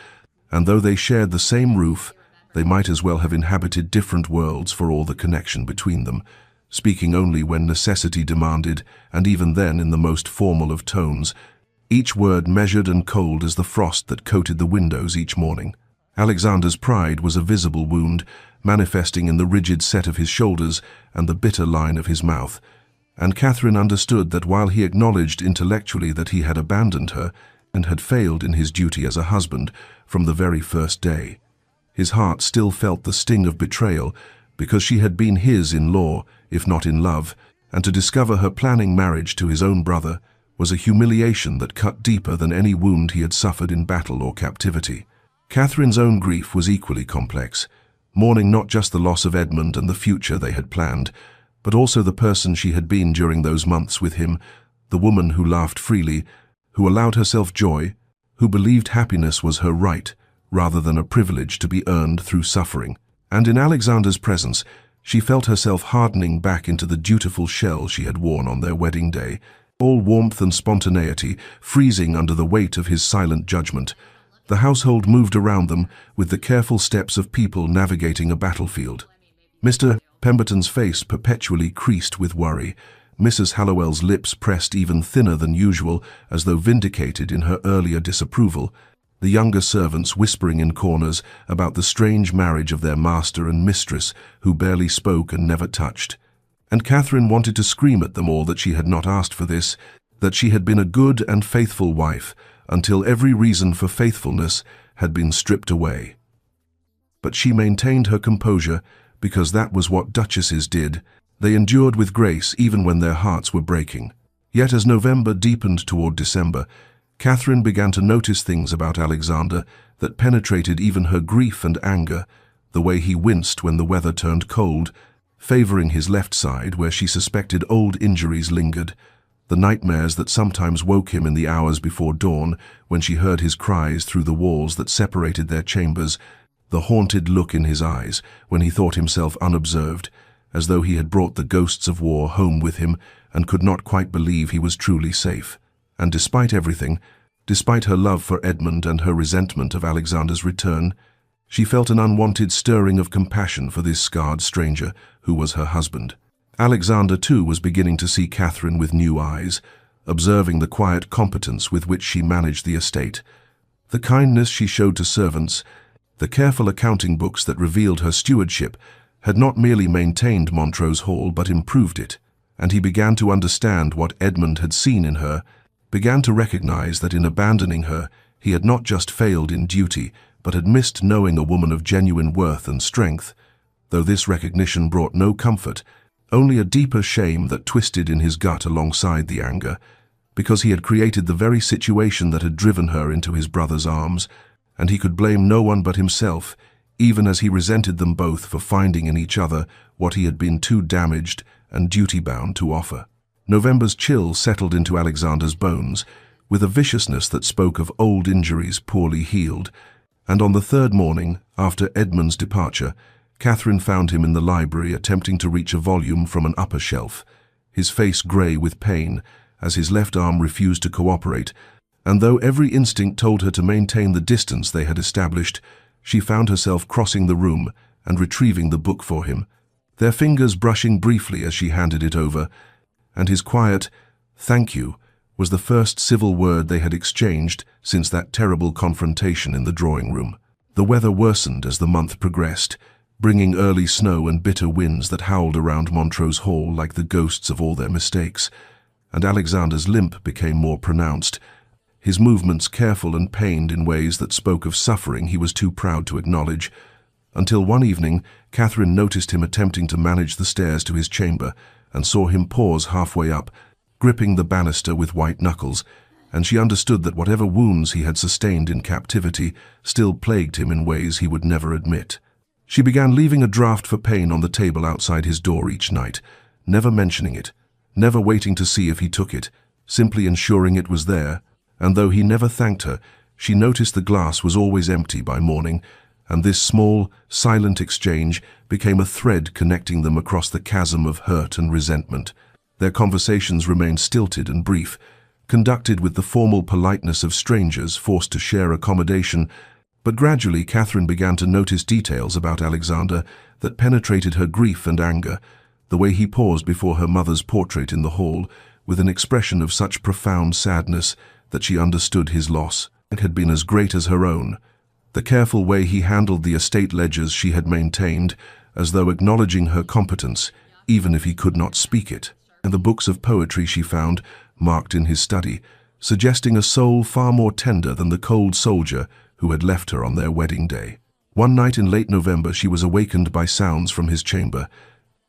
and though they shared the same roof, they might as well have inhabited different worlds for all the connection between them, speaking only when necessity demanded, and even then in the most formal of tones, each word measured and cold as the frost that coated the windows each morning. Alexander's pride was a visible wound, manifesting in the rigid set of his shoulders and the bitter line of his mouth, and Catherine understood that while he acknowledged intellectually that he had abandoned her and had failed in his duty as a husband from the very first day, his heart still felt the sting of betrayal because she had been his in law, if not in love, and to discover her planning marriage to his own brother was a humiliation that cut deeper than any wound he had suffered in battle or captivity. Catherine's own grief was equally complex, mourning not just the loss of Edmund and the future they had planned, but also the person she had been during those months with him, the woman who laughed freely, who allowed herself joy, who believed happiness was her right, rather than a privilege to be earned through suffering. And in Alexander's presence, she felt herself hardening back into the dutiful shell she had worn on their wedding day, all warmth and spontaneity, freezing under the weight of his silent judgment. The household moved around them with the careful steps of people navigating a battlefield. Mr. Pemberton's face perpetually creased with worry, Mrs. Hallowell's lips pressed even thinner than usual as though vindicated in her earlier disapproval, the younger servants whispering in corners about the strange marriage of their master and mistress who barely spoke and never touched. And Catherine wanted to scream at them all that she had not asked for this, that she had been a good and faithful wife, until every reason for faithfulness had been stripped away. But she maintained her composure because that was what duchesses did. They endured with grace even when their hearts were breaking. Yet as November deepened toward December, Catherine began to notice things about Alexander that penetrated even her grief and anger, the way he winced when the weather turned cold, favoring his left side where she suspected old injuries lingered, the nightmares that sometimes woke him in the hours before dawn when she heard his cries through the walls that separated their chambers, the haunted look in his eyes when he thought himself unobserved, as though he had brought the ghosts of war home with him and could not quite believe he was truly safe. And despite everything, despite her love for Edmund and her resentment of Alexander's return, she felt an unwanted stirring of compassion for this scarred stranger who was her husband. Alexander, too, was beginning to see Catherine with new eyes, observing the quiet competence with which she managed the estate, the kindness she showed to servants, the careful accounting books that revealed her stewardship, had not merely maintained Montrose Hall but improved it, and he began to understand what Edmund had seen in her, began to recognize that in abandoning her, he had not just failed in duty, but had missed knowing a woman of genuine worth and strength. Though this recognition brought no comfort, only a deeper shame that twisted in his gut alongside the anger, because he had created the very situation that had driven her into his brother's arms, and he could blame no one but himself, even as he resented them both for finding in each other what he had been too damaged and duty-bound to offer. November's chill settled into Alexander's bones, with a viciousness that spoke of old injuries poorly healed, and on the third morning, after Edmund's departure, Catherine found him in the library attempting to reach a volume from an upper shelf, his face grey with pain, as his left arm refused to cooperate, and though every instinct told her to maintain the distance they had established, she found herself crossing the room and retrieving the book for him, their fingers brushing briefly as she handed it over, and his quiet, "Thank you," was the first civil word they had exchanged since that terrible confrontation in the drawing room. The weather worsened as the month progressed, bringing early snow and bitter winds that howled around Montrose Hall like the ghosts of all their mistakes, and Alexander's limp became more pronounced, his movements careful and pained in ways that spoke of suffering he was too proud to acknowledge, until one evening Catherine noticed him attempting to manage the stairs to his chamber and saw him pause halfway up, gripping the banister with white knuckles, and she understood that whatever wounds he had sustained in captivity still plagued him in ways he would never admit. She began leaving a draft for Payne on the table outside his door each night, never mentioning it, never waiting to see if he took it, simply ensuring it was there, and though he never thanked her, she noticed the glass was always empty by morning, and this small, silent exchange became a thread connecting them across the chasm of hurt and resentment. Their conversations remained stilted and brief, conducted with the formal politeness of strangers forced to share accommodation, but gradually Catherine began to notice details about Alexander that penetrated her grief and anger, the way he paused before her mother's portrait in the hall with an expression of such profound sadness that she understood his loss had been as great as her own, the careful way he handled the estate ledgers she had maintained, as though acknowledging her competence, even if he could not speak it, and the books of poetry she found, marked in his study, suggesting a soul far more tender than the cold soldier who had left her on their wedding day. One night in late November she was awakened by sounds from his chamber,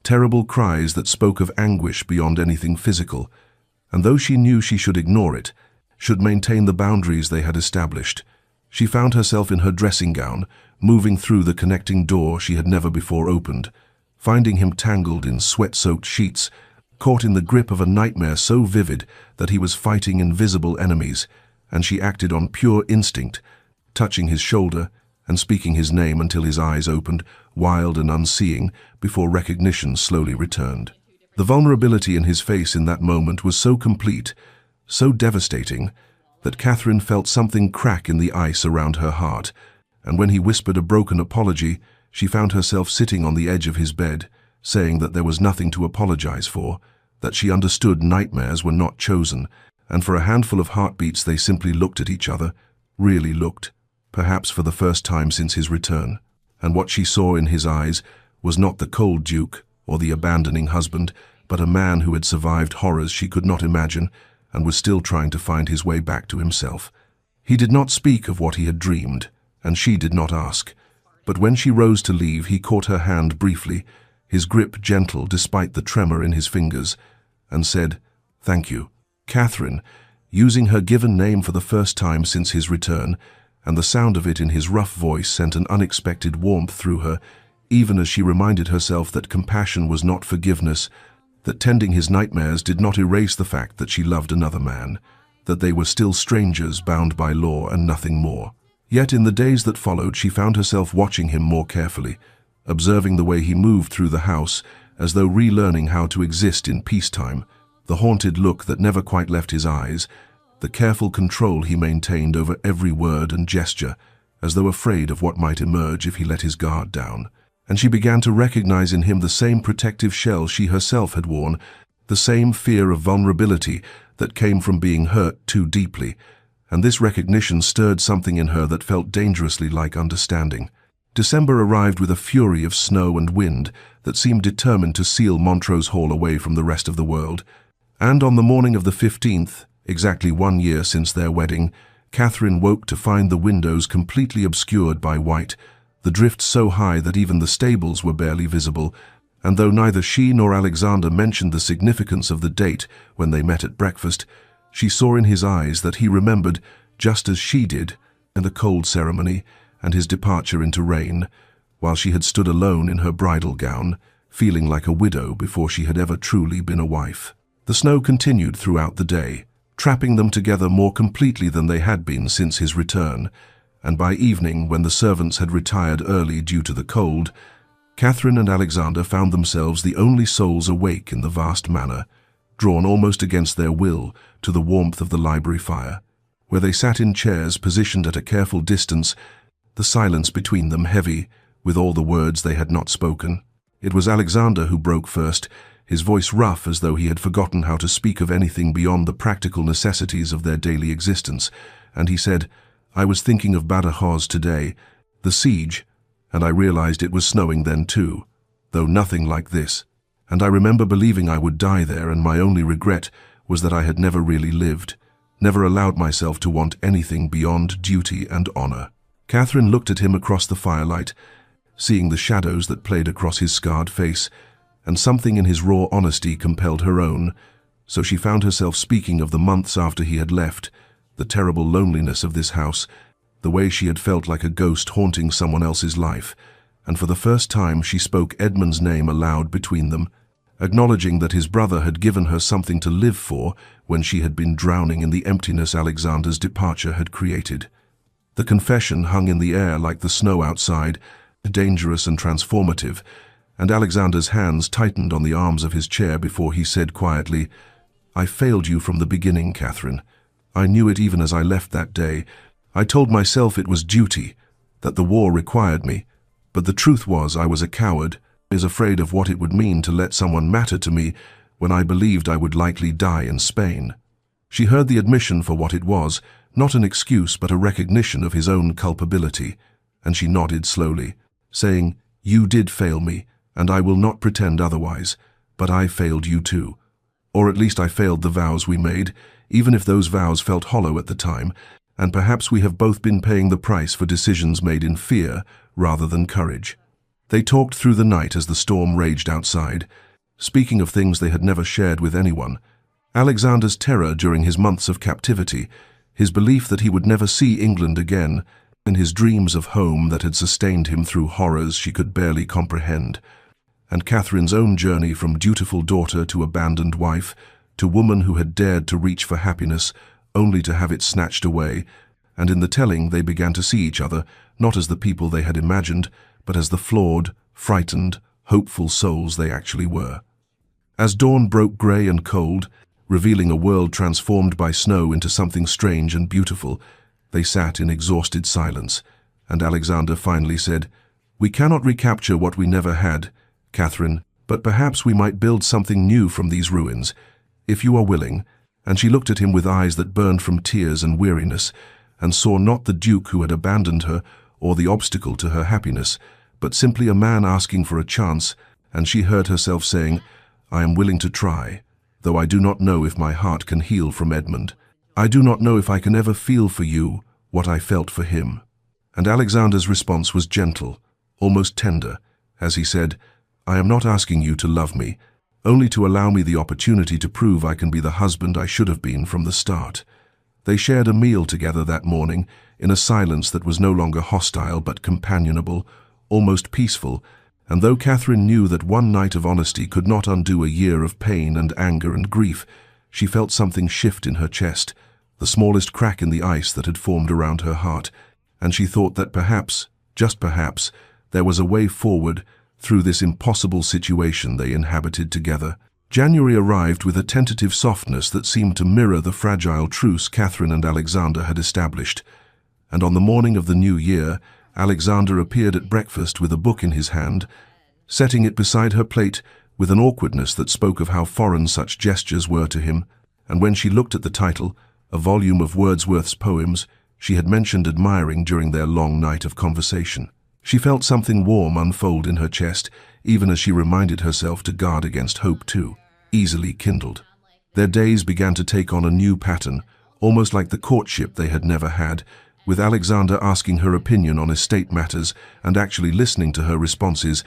terrible cries that spoke of anguish beyond anything physical, and though she knew she should ignore it, should maintain the boundaries they had established, she found herself in her dressing gown, moving through the connecting door she had never before opened, finding him tangled in sweat-soaked sheets, caught in the grip of a nightmare so vivid that he was fighting invisible enemies, and she acted on pure instinct, touching his shoulder and speaking his name until his eyes opened, wild and unseeing, before recognition slowly returned. The vulnerability in his face in that moment was so complete, so devastating, that Catherine felt something crack in the ice around her heart, and when he whispered a broken apology, she found herself sitting on the edge of his bed, saying that there was nothing to apologize for, that she understood nightmares were not chosen, and for a handful of heartbeats they simply looked at each other, really looked, perhaps for the first time since his return, and what she saw in his eyes was not the cold duke or the abandoning husband, but a man who had survived horrors she could not imagine, and was still trying to find his way back to himself. He did not speak of what he had dreamed, and she did not ask, but when she rose to leave he caught her hand briefly, his grip gentle despite the tremor in his fingers, and said, "Thank you." Catherine, using her given name for the first time since his return, and the sound of it in his rough voice sent an unexpected warmth through her, even as she reminded herself that compassion was not forgiveness, that tending his nightmares did not erase the fact that she loved another man, that they were still strangers bound by law and nothing more. Yet in the days that followed she found herself watching him more carefully, observing the way he moved through the house, as though relearning how to exist in peacetime, the haunted look that never quite left his eyes, the careful control he maintained over every word and gesture, as though afraid of what might emerge if he let his guard down. And she began to recognize in him the same protective shell she herself had worn, the same fear of vulnerability that came from being hurt too deeply, and this recognition stirred something in her that felt dangerously like understanding. December arrived with a fury of snow and wind that seemed determined to seal Montrose Hall away from the rest of the world. And on the morning of the 15th, exactly 1 year since their wedding, Catherine woke to find the windows completely obscured by white, the drifts so high that even the stables were barely visible, and though neither she nor Alexander mentioned the significance of the date when they met at breakfast, she saw in his eyes that he remembered, just as she did, the cold ceremony and his departure into rain, while she had stood alone in her bridal gown, feeling like a widow before she had ever truly been a wife. The snow continued throughout the day, trapping them together more completely than they had been since his return, and by evening, when the servants had retired early due to the cold, Catherine and Alexander found themselves the only souls awake in the vast manor, drawn almost against their will to the warmth of the library fire, where they sat in chairs positioned at a careful distance, the silence between them heavy with all the words they had not spoken. It was Alexander who broke first, his voice rough as though he had forgotten how to speak of anything beyond the practical necessities of their daily existence, and he said, "I was thinking of Badajoz today, the siege, and I realized it was snowing then too, though nothing like this. And I remember believing I would die there, and my only regret was that I had never really lived, never allowed myself to want anything beyond duty and honor." Catherine looked at him across the firelight, seeing the shadows that played across his scarred face, and something in his raw honesty compelled her own, so she found herself speaking of the months after he had left, the terrible loneliness of this house, the way she had felt like a ghost haunting someone else's life, and for the first time she spoke Edmund's name aloud between them, acknowledging that his brother had given her something to live for when she had been drowning in the emptiness Alexander's departure had created. The confession hung in the air like the snow outside, dangerous and transformative, and Alexander's hands tightened on the arms of his chair before he said quietly, "I failed you from the beginning, Catherine. I knew it even as I left that day. I told myself it was duty, that the war required me, but the truth was I was a coward, afraid of what it would mean to let someone matter to me when I believed I would likely die in Spain." She heard the admission for what it was, not an excuse but a recognition of his own culpability, and she nodded slowly, saying, "You did fail me, and I will not pretend otherwise, but I failed you too. Or at least I failed the vows we made, even if those vows felt hollow at the time, and perhaps we have both been paying the price for decisions made in fear rather than courage." They talked through the night as the storm raged outside, speaking of things they had never shared with anyone. Alexander's terror during his months of captivity, his belief that he would never see England again, and his dreams of home that had sustained him through horrors she could barely comprehend, and Catherine's own journey from dutiful daughter to abandoned wife, to woman who had dared to reach for happiness only to have it snatched away, and in the telling they began to see each other, not as the people they had imagined, but as the flawed, frightened, hopeful souls they actually were. As dawn broke grey and cold, revealing a world transformed by snow into something strange and beautiful, they sat in exhausted silence, and Alexander finally said, "We cannot recapture what we never had, Catherine, but perhaps we might build something new from these ruins, if you are willing." And she looked at him with eyes that burned from tears and weariness, and saw not the Duke who had abandoned her or the obstacle to her happiness, but simply a man asking for a chance, and she heard herself saying, "I am willing to try, though I do not know if my heart can heal from Edmund. I do not know if I can ever feel for you what I felt for him." And Alexander's response was gentle, almost tender, as he said, "I am not asking you to love me, only to allow me the opportunity to prove I can be the husband I should have been from the start." They shared a meal together that morning, in a silence that was no longer hostile but companionable, almost peaceful, and though Catherine knew that one night of honesty could not undo a year of pain and anger and grief, she felt something shift in her chest, the smallest crack in the ice that had formed around her heart, and she thought that perhaps, just perhaps, there was a way forward through this impossible situation they inhabited together. January arrived with a tentative softness that seemed to mirror the fragile truce Catherine and Alexander had established, and on the morning of the new year, Alexander appeared at breakfast with a book in his hand, setting it beside her plate with an awkwardness that spoke of how foreign such gestures were to him. and when she looked at the title, a volume of Wordsworth's poems she had mentioned admiring during their long night of conversation, she felt something warm unfold in her chest, even as she reminded herself to guard against hope too, easily kindled. Their days began to take on a new pattern, almost like the courtship they had never had, with Alexander asking her opinion on estate matters and actually listening to her responses,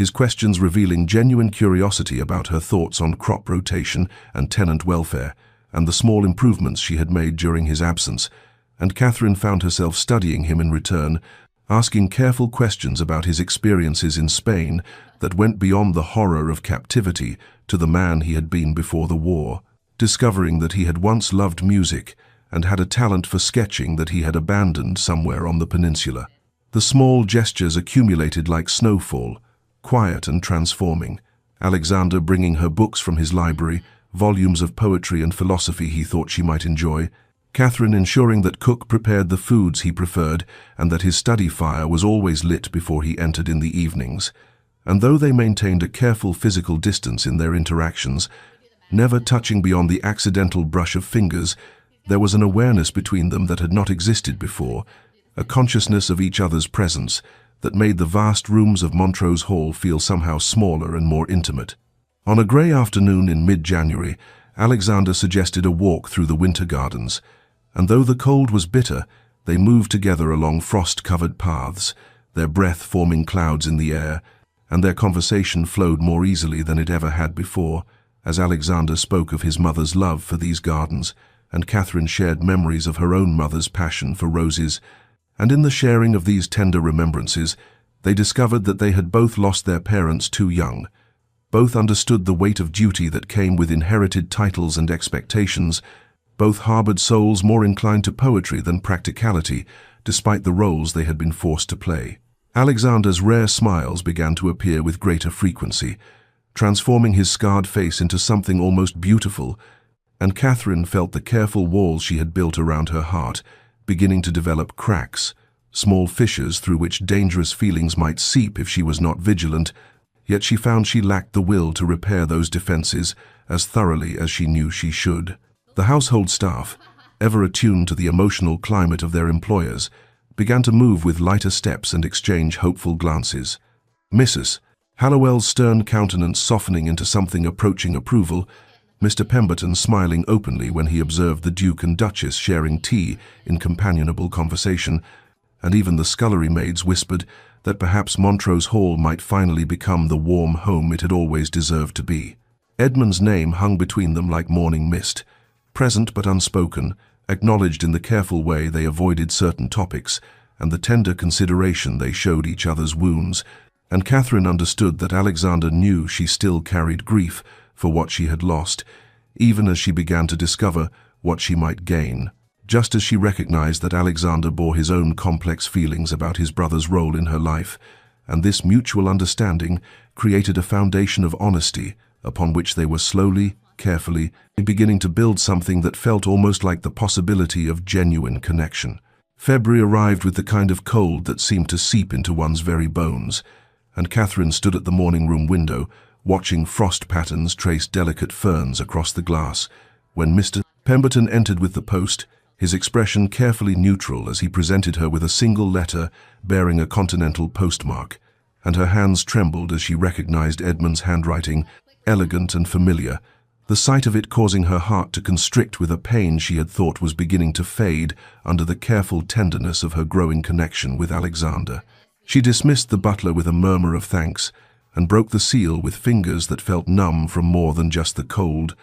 his questions revealing genuine curiosity about her thoughts on crop rotation and tenant welfare, and the small improvements she had made during his absence, and Catherine found herself studying him in return, asking careful questions about his experiences in Spain that went beyond the horror of captivity to the man he had been before the war, discovering that he had once loved music and had a talent for sketching that he had abandoned somewhere on the peninsula. The small gestures accumulated like snowfall, quiet and transforming, Alexander bringing her books from his library, volumes of poetry and philosophy he thought she might enjoy, Catherine ensuring that Cook prepared the foods he preferred and that his study fire was always lit before he entered in the evenings. And though they maintained a careful physical distance in their interactions, never touching beyond the accidental brush of fingers, there was an awareness between them that had not existed before, a consciousness of each other's presence that made the vast rooms of Montrose Hall feel somehow smaller and more intimate. On a grey afternoon in mid-January, Alexander suggested a walk through the winter gardens, and though the cold was bitter, they moved together along frost-covered paths, their breath forming clouds in the air, and their conversation flowed more easily than it ever had before, as Alexander spoke of his mother's love for these gardens, and Catherine shared memories of her own mother's passion for roses, and in the sharing of these tender remembrances, they discovered that they had both lost their parents too young. Both understood the weight of duty that came with inherited titles and expectations. Both harbored souls more inclined to poetry than practicality, despite the roles they had been forced to play. Alexander's rare smiles began to appear with greater frequency, transforming his scarred face into something almost beautiful, and Catherine felt the careful walls she had built around her heart beginning to develop cracks, small fissures through which dangerous feelings might seep if she was not vigilant, yet she found she lacked the will to repair those defenses as thoroughly as she knew she should. The household staff, ever attuned to the emotional climate of their employers, began to move with lighter steps and exchange hopeful glances. Mrs. Hallowell's stern countenance softening into something approaching approval, Mr. Pemberton smiling openly when he observed the Duke and Duchess sharing tea in companionable conversation, and even the scullery maids whispered that perhaps Montrose Hall might finally become the warm home it had always deserved to be. Edmund's name hung between them like morning mist, present but unspoken, acknowledged in the careful way they avoided certain topics and the tender consideration they showed each other's wounds, and Catherine understood that Alexander knew she still carried grief for what she had lost, even as she began to discover what she might gain, just as she recognized that Alexander bore his own complex feelings about his brother's role in her life, and this mutual understanding created a foundation of honesty upon which they were slowly, carefully, beginning to build something that felt almost like the possibility of genuine connection. February arrived with the kind of cold that seemed to seep into one's very bones, and Catherine stood at the morning-room window, watching frost patterns trace delicate ferns across the glass, when Mr. Pemberton entered with the post, his expression carefully neutral as he presented her with a single letter bearing a continental postmark, and her hands trembled as she recognized Edmund's handwriting, elegant and familiar, the sight of it causing her heart to constrict with a pain she had thought was beginning to fade under the careful tenderness of her growing connection with Alexander. She dismissed the butler with a murmur of thanks, and broke the seal with fingers that felt numb from more than just the cold,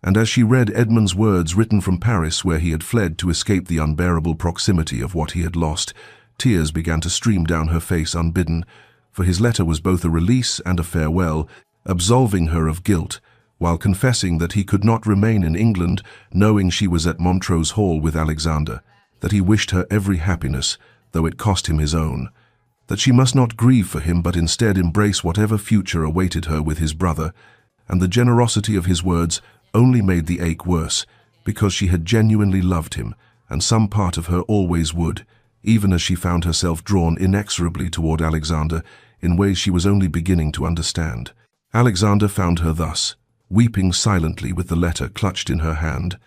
and as she read Edmund's words written from Paris where he had fled to escape the unbearable proximity of what he had lost, tears began to stream down her face unbidden, for his letter was both a release and a farewell, absolving her of guilt, while confessing that he could not remain in England knowing she was at Montrose Hall with Alexander, that he wished her every happiness, though it cost him his own, that she must not grieve for him but instead embrace whatever future awaited her with his brother, and the generosity of his words only made the ache worse, because she had genuinely loved him, and some part of her always would, even as she found herself drawn inexorably toward Alexander in ways she was only beginning to understand. Alexander found her thus, weeping silently with the letter clutched in her hand.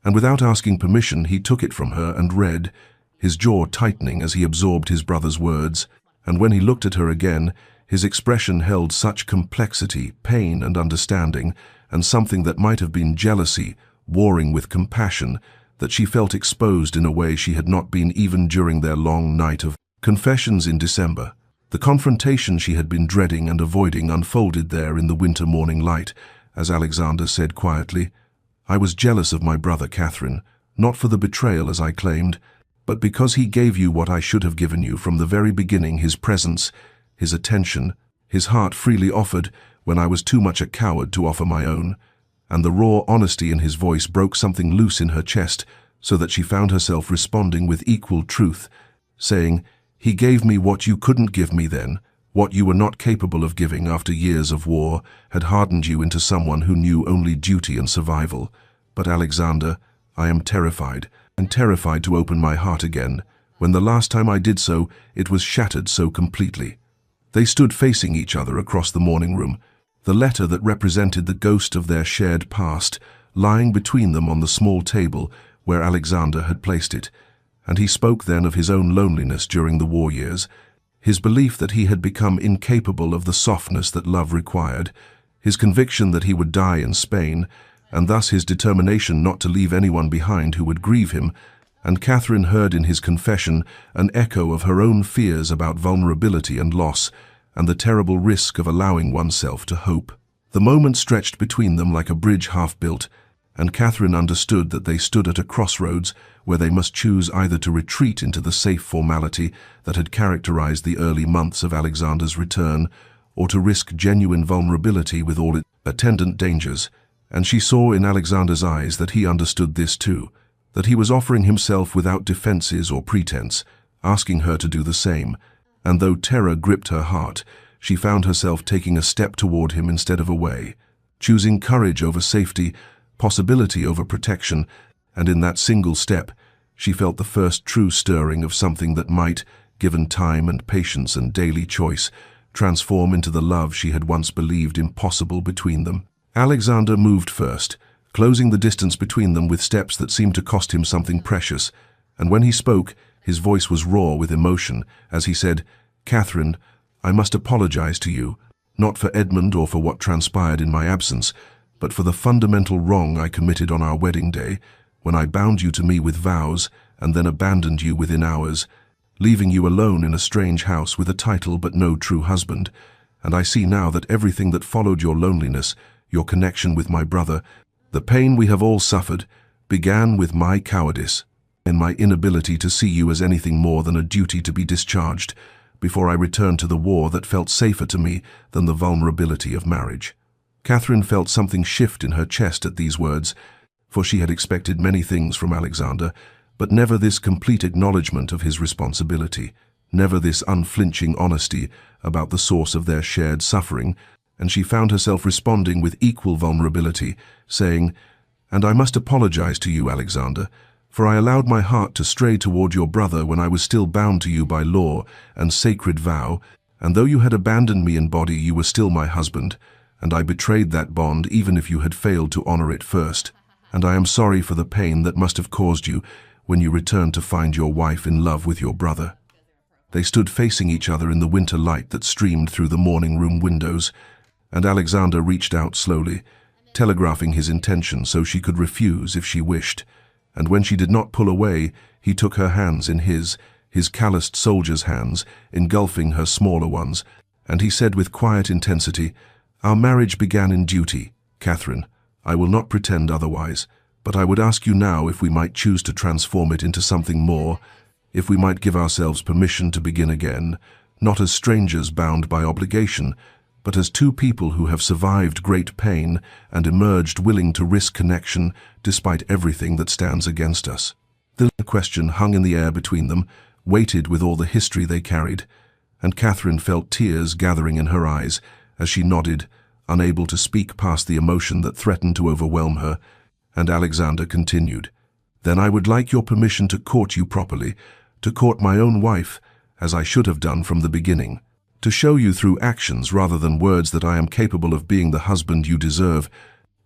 And without asking permission, he took it from her and read, his jaw tightening as he absorbed his brother's words. And when he looked at her again, his expression held such complexity, pain and understanding, and something that might have been jealousy, warring with compassion, that she felt exposed in a way she had not been even during their long night of confessions in December. The confrontation she had been dreading and avoiding unfolded there in the winter morning light, as Alexander said quietly, "I was jealous of my brother, Catherine, not for the betrayal as I claimed, but because he gave you what I should have given you from the very beginning, his presence, his attention, his heart freely offered when I was too much a coward to offer my own." And the raw honesty in his voice broke something loose in her chest, so that she found herself responding with equal truth, saying, "He gave me what you couldn't give me then, what you were not capable of giving after years of war, had hardened you into someone who knew only duty and survival. But Alexander, I am terrified, and terrified to open my heart again. When the last time I did so, it was shattered so completely." They stood facing each other across the morning room, the letter that represented the ghost of their shared past lying between them on the small table where Alexander had placed it. And he spoke then of his own loneliness during the war years, his belief that he had become incapable of the softness that love required, his conviction that he would die in Spain, and thus his determination not to leave anyone behind who would grieve him. And Catherine heard in his confession an echo of her own fears about vulnerability and loss, and the terrible risk of allowing oneself to hope. The moment stretched between them like a bridge half-built, and Catherine understood that they stood at a crossroads where they must choose either to retreat into the safe formality that had characterized the early months of Alexander's return, or to risk genuine vulnerability with all its attendant dangers. And she saw in Alexander's eyes that he understood this too, that he was offering himself without defenses or pretense, asking her to do the same. And though terror gripped her heart, she found herself taking a step toward him instead of away, choosing courage over safety, possibility over protection, and in that single step, she felt the first true stirring of something that might, given time and patience and daily choice, transform into the love she had once believed impossible between them. Alexander moved first, closing the distance between them with steps that seemed to cost him something precious, and when he spoke, his voice was raw with emotion as he said, "Catherine, I must apologize to you, not for Edmund or for what transpired in my absence, but for the fundamental wrong I committed on our wedding day, when I bound you to me with vows and then abandoned you within hours, leaving you alone in a strange house with a title but no true husband. And I see now that everything that followed your loneliness, your connection with my brother, the pain we have all suffered, began with my cowardice and my inability to see you as anything more than a duty to be discharged, before I returned to the war that felt safer to me than the vulnerability of marriage." Catherine felt something shift in her chest at these words, for she had expected many things from Alexander, but never this complete acknowledgement of his responsibility, never this unflinching honesty about the source of their shared suffering, and she found herself responding with equal vulnerability, saying, "And I must apologize to you, Alexander, for I allowed my heart to stray toward your brother when I was still bound to you by law and sacred vow, and though you had abandoned me in body, you were still my husband, and I betrayed that bond even if you had failed to honor it first, and I am sorry for the pain that must have caused you when you returned to find your wife in love with your brother." They stood facing each other in the winter light that streamed through the morning room windows, and Alexander reached out slowly, telegraphing his intention so she could refuse if she wished. And when she did not pull away, he took her hands in his calloused soldier's hands, engulfing her smaller ones, and he said with quiet intensity, "Our marriage began in duty, Catherine. I will not pretend otherwise, but I would ask you now if we might choose to transform it into something more, if we might give ourselves permission to begin again, not as strangers bound by obligation, but as two people who have survived great pain and emerged willing to risk connection despite everything that stands against us." The question hung in the air between them, weighted with all the history they carried, and Catherine felt tears gathering in her eyes as she nodded, unable to speak past the emotion that threatened to overwhelm her, and Alexander continued, "Then I would like your permission to court you properly, to court my own wife, as I should have done from the beginning, to show you through actions rather than words that I am capable of being the husband you deserve,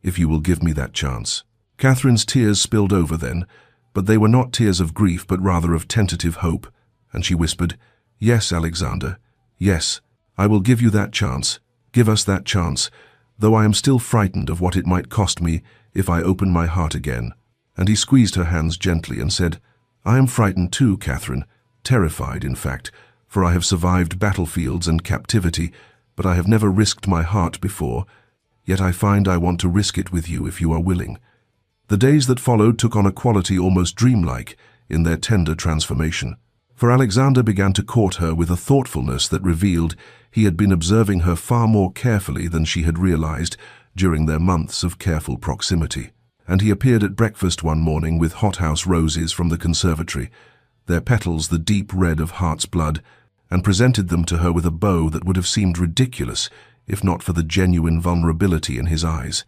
if you will give me that chance." Catherine's tears spilled over then, but they were not tears of grief but rather of tentative hope, and she whispered, "Yes, Alexander, yes, I will give you that chance. Give us that chance, though I am still frightened of what it might cost me if I open my heart again." And he squeezed her hands gently and said, "I am frightened too, Catherine, terrified, in fact, for I have survived battlefields and captivity, but I have never risked my heart before, yet I find I want to risk it with you if you are willing." The days that followed took on a quality almost dreamlike in their tender transformation, for Alexander began to court her with a thoughtfulness that revealed he had been observing her far more carefully than she had realized during their months of careful proximity. And he appeared at breakfast one morning with hothouse roses from the conservatory, their petals the deep red of heart's blood, and presented them to her with a bow that would have seemed ridiculous if not for the genuine vulnerability in his eyes.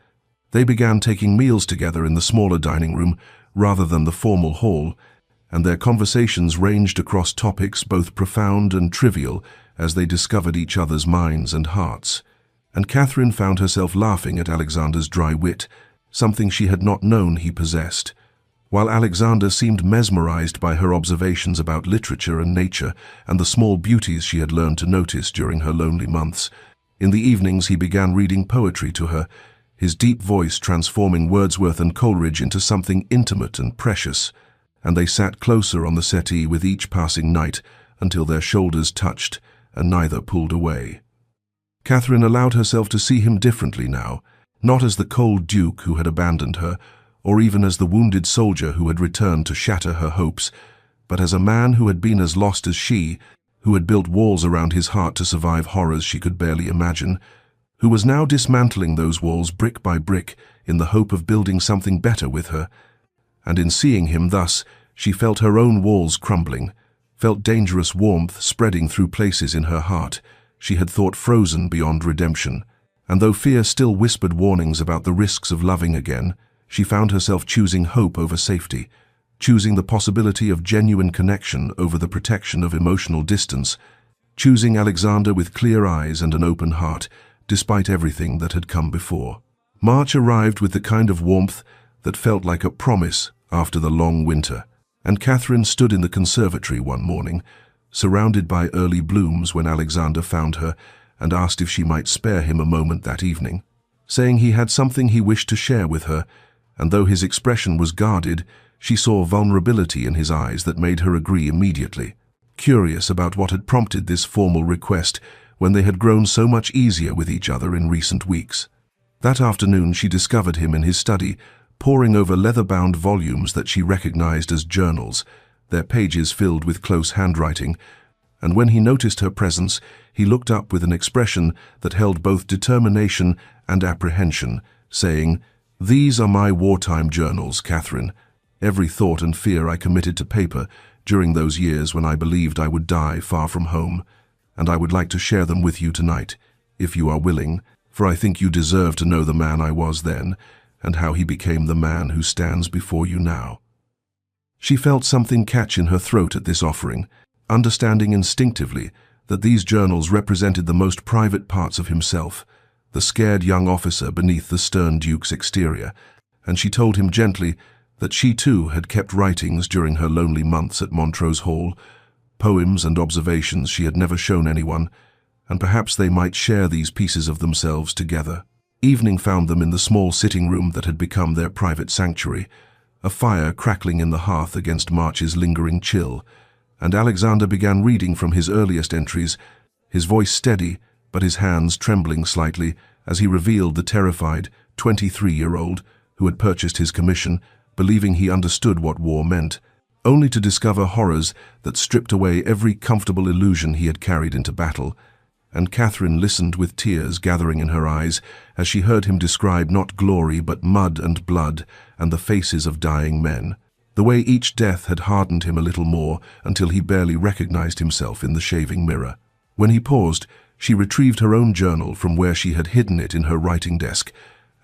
They began taking meals together in the smaller dining room rather than the formal hall, and their conversations ranged across topics both profound and trivial as they discovered each other's minds and hearts. And Catherine found herself laughing at Alexander's dry wit, something she had not known he possessed, while Alexander seemed mesmerized by her observations about literature and nature and the small beauties she had learned to notice during her lonely months. In the evenings he began reading poetry to her, his deep voice transforming Wordsworth and Coleridge into something intimate and precious, and they sat closer on the settee with each passing night until their shoulders touched and neither pulled away. Catherine allowed herself to see him differently now, not as the cold duke who had abandoned her, or even as the wounded soldier who had returned to shatter her hopes, but as a man who had been as lost as she, who had built walls around his heart to survive horrors she could barely imagine, who was now dismantling those walls brick by brick in the hope of building something better with her. And in seeing him thus, she felt her own walls crumbling, felt dangerous warmth spreading through places in her heart she had thought frozen beyond redemption. And though fear still whispered warnings about the risks of loving again, she found herself choosing hope over safety, choosing the possibility of genuine connection over the protection of emotional distance, choosing Alexander with clear eyes and an open heart, despite everything that had come before. March arrived with the kind of warmth that felt like a promise after the long winter, and Catherine stood in the conservatory one morning, surrounded by early blooms when Alexander found her and asked if she might spare him a moment that evening, saying he had something he wished to share with her, and though his expression was guarded, she saw vulnerability in his eyes that made her agree immediately, curious about what had prompted this formal request when they had grown so much easier with each other in recent weeks. That afternoon she discovered him in his study, poring over leather-bound volumes that she recognized as journals, their pages filled with close handwriting, and when he noticed her presence, he looked up with an expression that held both determination and apprehension, saying, "These are my wartime journals, Catherine. Every thought and fear I committed to paper during those years when I believed I would die far from home, and I would like to share them with you tonight, if you are willing, for I think you deserve to know the man I was then, and how he became the man who stands before you now." She felt something catch in her throat at this offering, understanding instinctively that these journals represented the most private parts of himself, the scared young officer beneath the stern duke's exterior, and she told him gently that she too had kept writings during her lonely months at Montrose Hall, poems and observations she had never shown anyone, and perhaps they might share these pieces of themselves together. Evening found them in the small sitting room that had become their private sanctuary, a fire crackling in the hearth against March's lingering chill, and Alexander began reading from his earliest entries, his voice steady but his hands trembling slightly as he revealed the terrified 23-year-old who had purchased his commission, believing he understood what war meant, only to discover horrors that stripped away every comfortable illusion he had carried into battle. And Catherine listened with tears gathering in her eyes as she heard him describe not glory but mud and blood and the faces of dying men, the way each death had hardened him a little more until he barely recognized himself in the shaving mirror. When he paused, she retrieved her own journal from where she had hidden it in her writing desk,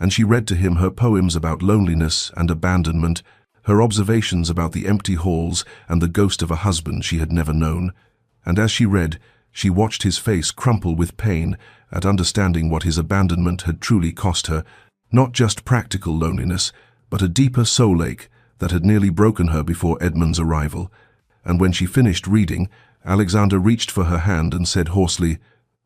and she read to him her poems about loneliness and abandonment, her observations about the empty halls and the ghost of a husband she had never known. And as she read, she watched his face crumple with pain at understanding what his abandonment had truly cost her, Not just practical loneliness, but a deeper soul ache that had nearly broken her before Edmund's arrival. And when she finished reading, Alexander reached for her hand and said hoarsely,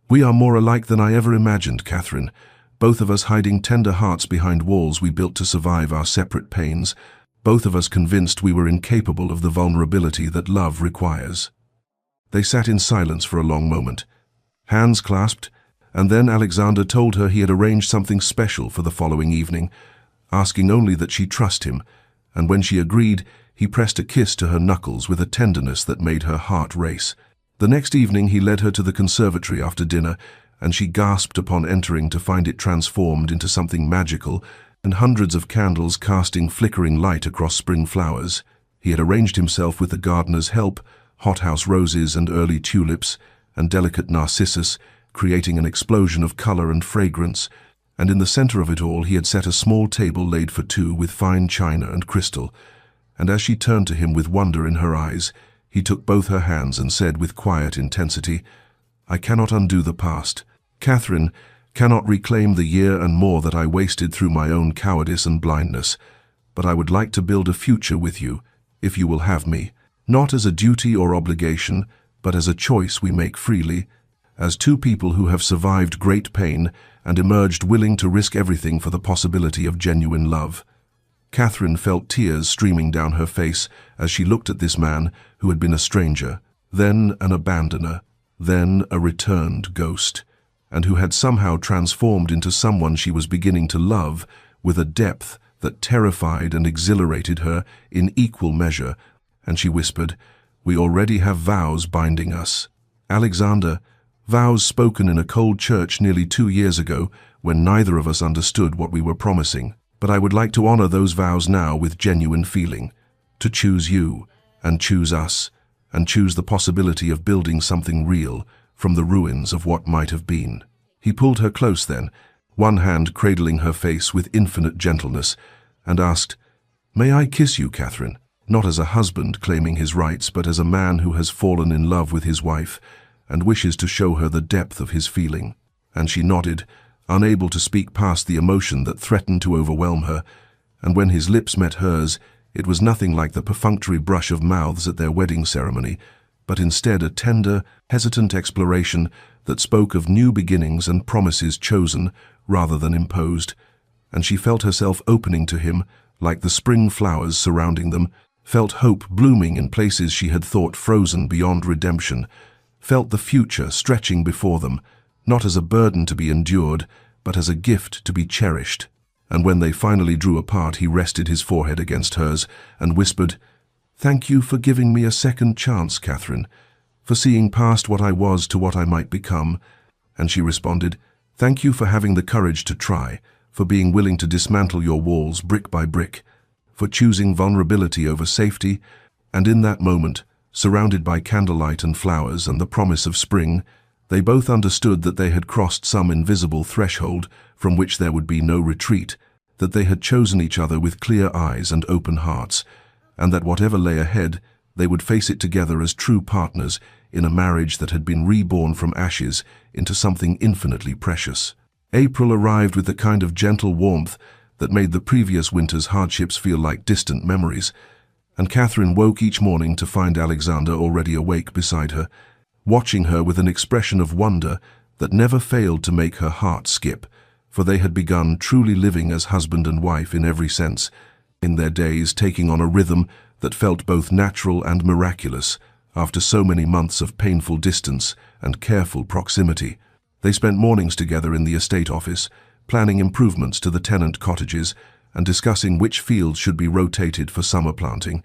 "We are more alike than I ever imagined, Catherine. Both of us hiding tender hearts behind walls we built to survive our separate pains. Both of us convinced we were incapable of the vulnerability that love requires." They sat in silence for a long moment, hands clasped, and then Alexander told her he had arranged something special for the following evening, asking only that she trust him, and when she agreed, he pressed a kiss to her knuckles with a tenderness that made her heart race. The next evening he led her to the conservatory after dinner, and she gasped upon entering to find it transformed into something magical, and hundreds of candles casting flickering light across spring flowers. He had arranged himself with the gardener's help, hothouse roses and early tulips, and delicate narcissus, creating an explosion of color and fragrance, and in the center of it all he had set a small table laid for two with fine china and crystal. And as she turned to him with wonder in her eyes, he took both her hands and said with quiet intensity, "I cannot undo the past. Catherine cannot reclaim the year and more that I wasted through my own cowardice and blindness, but I would like to build a future with you, if you will have me, not as a duty or obligation, but as a choice we make freely, as two people who have survived great pain and emerged willing to risk everything for the possibility of genuine love." Catherine felt tears streaming down her face as she looked at this man who had been a stranger, then an abandoner, then a returned ghost, and who had somehow transformed into someone she was beginning to love with a depth that terrified and exhilarated her in equal measure, and she whispered, "We already have vows binding us. Alexander, vows spoken in a cold church nearly 2 years ago when neither of us understood what we were promising. But I would like to honor those vows now with genuine feeling, to choose you, and choose us, and choose the possibility of building something real from the ruins of what might have been." He pulled her close then, one hand cradling her face with infinite gentleness, and asked, "May I kiss you, Catherine?" Not as a husband claiming his rights, but as a man who has fallen in love with his wife, and wishes to show her the depth of his feeling. And she nodded, unable to speak past the emotion that threatened to overwhelm her, and when his lips met hers, it was nothing like the perfunctory brush of mouths at their wedding ceremony, but instead a tender, hesitant exploration that spoke of new beginnings and promises chosen rather than imposed, and she felt herself opening to him like the spring flowers surrounding them, felt hope blooming in places she had thought frozen beyond redemption, felt the future stretching before them, not as a burden to be endured, but as a gift to be cherished. And when they finally drew apart, he rested his forehead against hers and whispered, "Thank you for giving me a second chance, Catherine, for seeing past what I was to what I might become." And she responded, "Thank you for having the courage to try, for being willing to dismantle your walls brick by brick, for choosing vulnerability over safety." And in that moment, surrounded by candlelight and flowers and the promise of spring, they both understood that they had crossed some invisible threshold from which there would be no retreat, that they had chosen each other with clear eyes and open hearts, and that whatever lay ahead, they would face it together as true partners in a marriage that had been reborn from ashes into something infinitely precious. April arrived with the kind of gentle warmth that made the previous winter's hardships feel like distant memories, and Catherine woke each morning to find Alexander already awake beside her, watching her with an expression of wonder that never failed to make her heart skip, for they had begun truly living as husband and wife in every sense, in their days taking on a rhythm that felt both natural and miraculous after so many months of painful distance and careful proximity. They spent mornings together in the estate office, planning improvements to the tenant cottages and discussing which fields should be rotated for summer planting,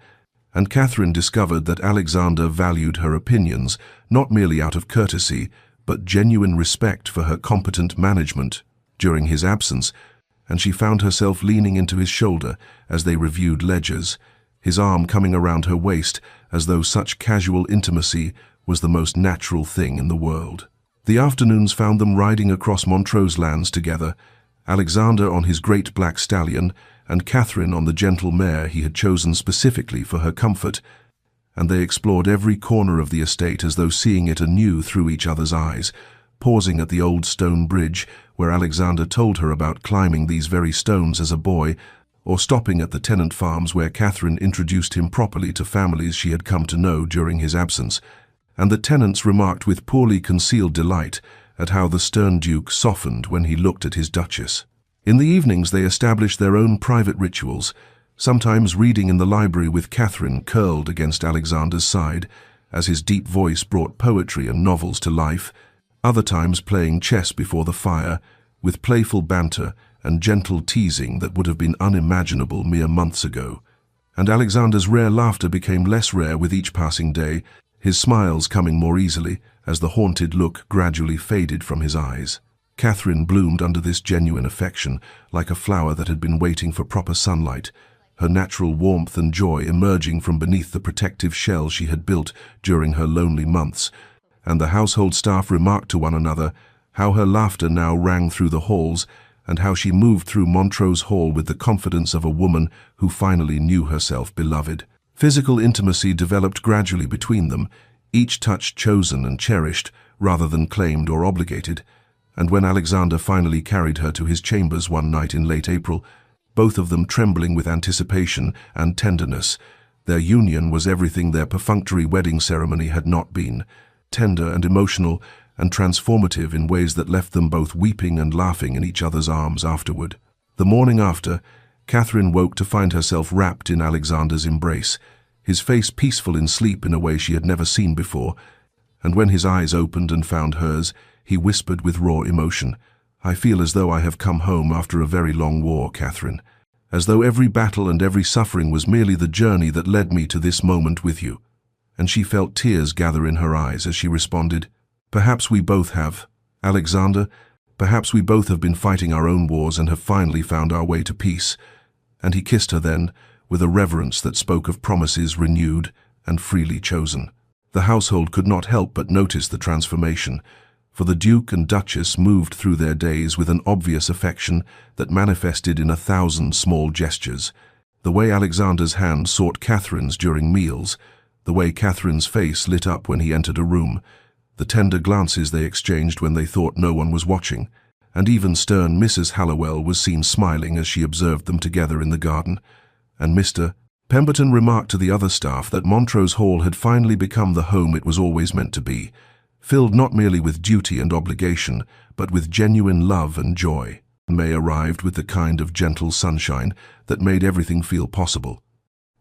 and Catherine discovered that Alexander valued her opinions not merely out of courtesy, but genuine respect for her competent management during his absence, and she found herself leaning into his shoulder as they reviewed ledgers, his arm coming around her waist as though such casual intimacy was the most natural thing in the world. The afternoons found them riding across Montrose lands together, Alexander on his great black stallion, and Catherine on the gentle mare he had chosen specifically for her comfort, and they explored every corner of the estate as though seeing it anew through each other's eyes, pausing at the old stone bridge where Alexander told her about climbing these very stones as a boy, or stopping at the tenant farms where Catherine introduced him properly to families she had come to know during his absence, and the tenants remarked with poorly concealed delight at how the stern duke softened when he looked at his duchess. In the evenings they established their own private rituals, sometimes reading in the library with Catherine curled against Alexander's side, as his deep voice brought poetry and novels to life, other times playing chess before the fire, with playful banter and gentle teasing that would have been unimaginable mere months ago. And Alexander's rare laughter became less rare with each passing day, his smiles coming more easily as the haunted look gradually faded from his eyes. Catherine bloomed under this genuine affection, like a flower that had been waiting for proper sunlight, her natural warmth and joy emerging from beneath the protective shell she had built during her lonely months, and the household staff remarked to one another how her laughter now rang through the halls, and how she moved through Montrose Hall with the confidence of a woman who finally knew herself beloved. Physical intimacy developed gradually between them, each touch chosen and cherished rather than claimed or obligated, and when Alexander finally carried her to his chambers one night in late April, both of them trembling with anticipation and tenderness, their union was everything their perfunctory wedding ceremony had not been, tender and emotional and transformative in ways that left them both weeping and laughing in each other's arms afterward. The morning after, Catherine woke to find herself wrapped in Alexander's embrace, his face peaceful in sleep in a way she had never seen before, and when his eyes opened and found hers, he whispered with raw emotion, "I feel as though I have come home after a very long war, Catherine, as though every battle and every suffering was merely the journey that led me to this moment with you." And she felt tears gather in her eyes as she responded, "Perhaps we both have, Alexander, perhaps we both have been fighting our own wars and have finally found our way to peace." And he kissed her then, with a reverence that spoke of promises renewed and freely chosen. The household could not help but notice the transformation, for the Duke and Duchess moved through their days with an obvious affection that manifested in 1,000 small gestures. The way Alexander's hand sought Catherine's during meals, the way Catherine's face lit up when he entered a room, the tender glances they exchanged when they thought no one was watching, and even stern Mrs. Hallowell was seen smiling as she observed them together in the garden. And Mr. Pemberton remarked to the other staff that Montrose Hall had finally become the home it was always meant to be, filled not merely with duty and obligation, but with genuine love and joy. May arrived with the kind of gentle sunshine that made everything feel possible.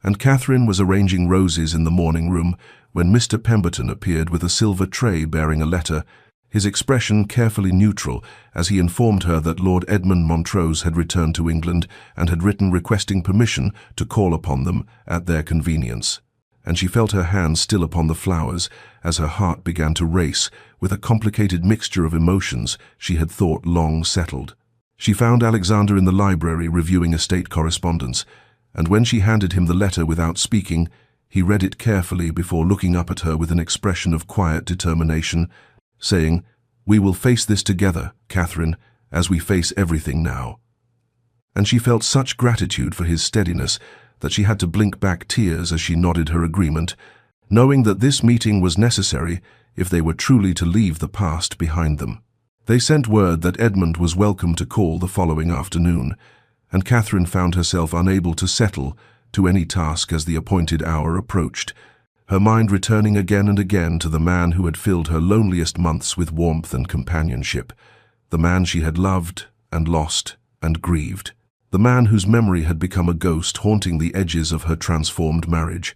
And Catherine was arranging roses in the morning room when Mr. Pemberton appeared with a silver tray bearing a letter, his expression carefully neutral as he informed her that Lord Edmund Montrose had returned to England and had written requesting permission to call upon them at their convenience. And she felt her hand still upon the flowers as her heart began to race with a complicated mixture of emotions she had thought long settled. She found Alexander in the library reviewing estate correspondence, and when she handed him the letter without speaking, he read it carefully before looking up at her with an expression of quiet determination, saying, "We will face this together, Catherine, as we face everything now." And she felt such gratitude for his steadiness that she had to blink back tears as she nodded her agreement, knowing that this meeting was necessary if they were truly to leave the past behind them. They sent word that Edmund was welcome to call the following afternoon, and Catherine found herself unable to settle to any task as the appointed hour approached, her mind returning again and again to the man who had filled her loneliest months with warmth and companionship, the man she had loved and lost and grieved, the man whose memory had become a ghost haunting the edges of her transformed marriage.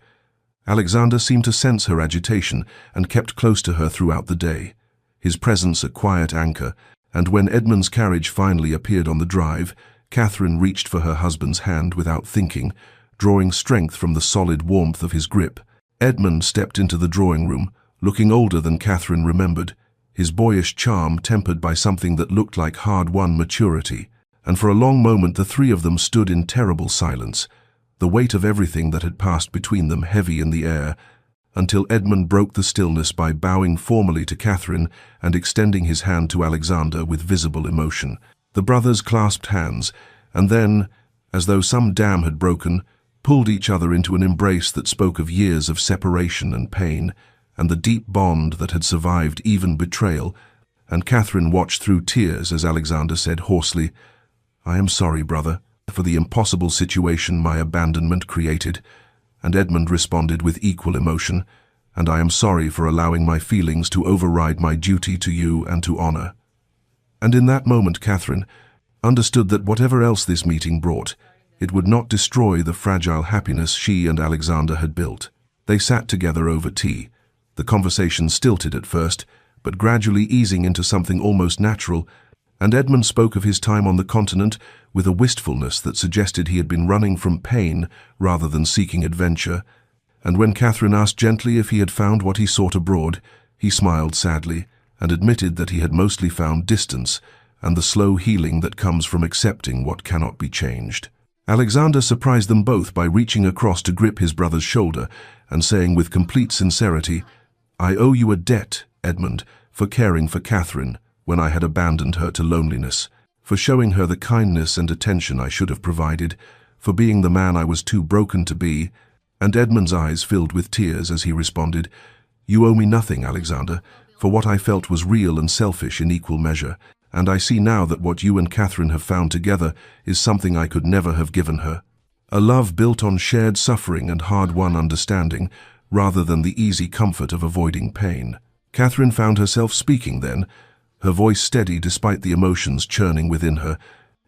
Alexander seemed to sense her agitation and kept close to her throughout the day, his presence a quiet anchor, and when Edmund's carriage finally appeared on the drive, Catherine reached for her husband's hand without thinking, drawing strength from the solid warmth of his grip. Edmund stepped into the drawing room, looking older than Catherine remembered, his boyish charm tempered by something that looked like hard-won maturity, and for a long moment the three of them stood in terrible silence, the weight of everything that had passed between them heavy in the air, until Edmund broke the stillness by bowing formally to Catherine and extending his hand to Alexander with visible emotion. The brothers clasped hands, and then, as though some dam had broken, pulled each other into an embrace that spoke of years of separation and pain, and the deep bond that had survived even betrayal, and Catherine watched through tears as Alexander said hoarsely, "I am sorry, brother, for the impossible situation my abandonment created," and Edmund responded with equal emotion, "And I am sorry for allowing my feelings to override my duty to you and to honor." And in that moment Catherine understood that whatever else this meeting brought, it would not destroy the fragile happiness she and Alexander had built. They sat together over tea. The conversation stilted at first, but gradually easing into something almost natural, and Edmund spoke of his time on the continent with a wistfulness that suggested he had been running from pain rather than seeking adventure. And when Catherine asked gently if he had found what he sought abroad, he smiled sadly and admitted that he had mostly found distance and the slow healing that comes from accepting what cannot be changed. Alexander surprised them both by reaching across to grip his brother's shoulder and saying with complete sincerity, "I owe you a debt, Edmund, for caring for Catherine when I had abandoned her to loneliness, for showing her the kindness and attention I should have provided, for being the man I was too broken to be." And Edmund's eyes filled with tears as he responded, "You owe me nothing, Alexander, for what I felt was real and selfish in equal measure, and I see now that what you and Catherine have found together is something I could never have given her. A love built on shared suffering and hard-won understanding, rather than the easy comfort of avoiding pain." Catherine found herself speaking then, her voice steady despite the emotions churning within her,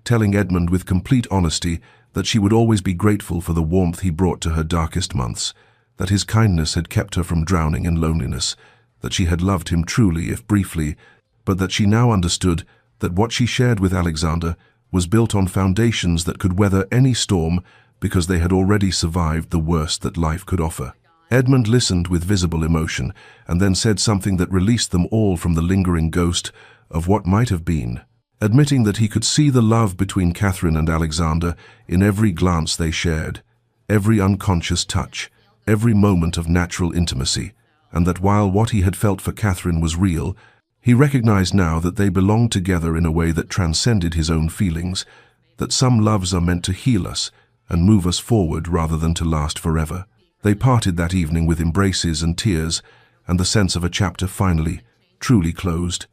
telling Edmund with complete honesty that she would always be grateful for the warmth he brought to her darkest months, that his kindness had kept her from drowning in loneliness, that she had loved him truly if briefly, but that she now understood that what she shared with Alexander was built on foundations that could weather any storm because they had already survived the worst that life could offer. Edmund listened with visible emotion and then said something that released them all from the lingering ghost of what might have been, admitting that he could see the love between Catherine and Alexander in every glance they shared, every unconscious touch, every moment of natural intimacy, and that while what he had felt for Catherine was real, he recognized now that they belonged together in a way that transcended his own feelings, that some loves are meant to heal us and move us forward rather than to last forever. They parted that evening with embraces and tears, and the sense of a chapter finally, truly closed,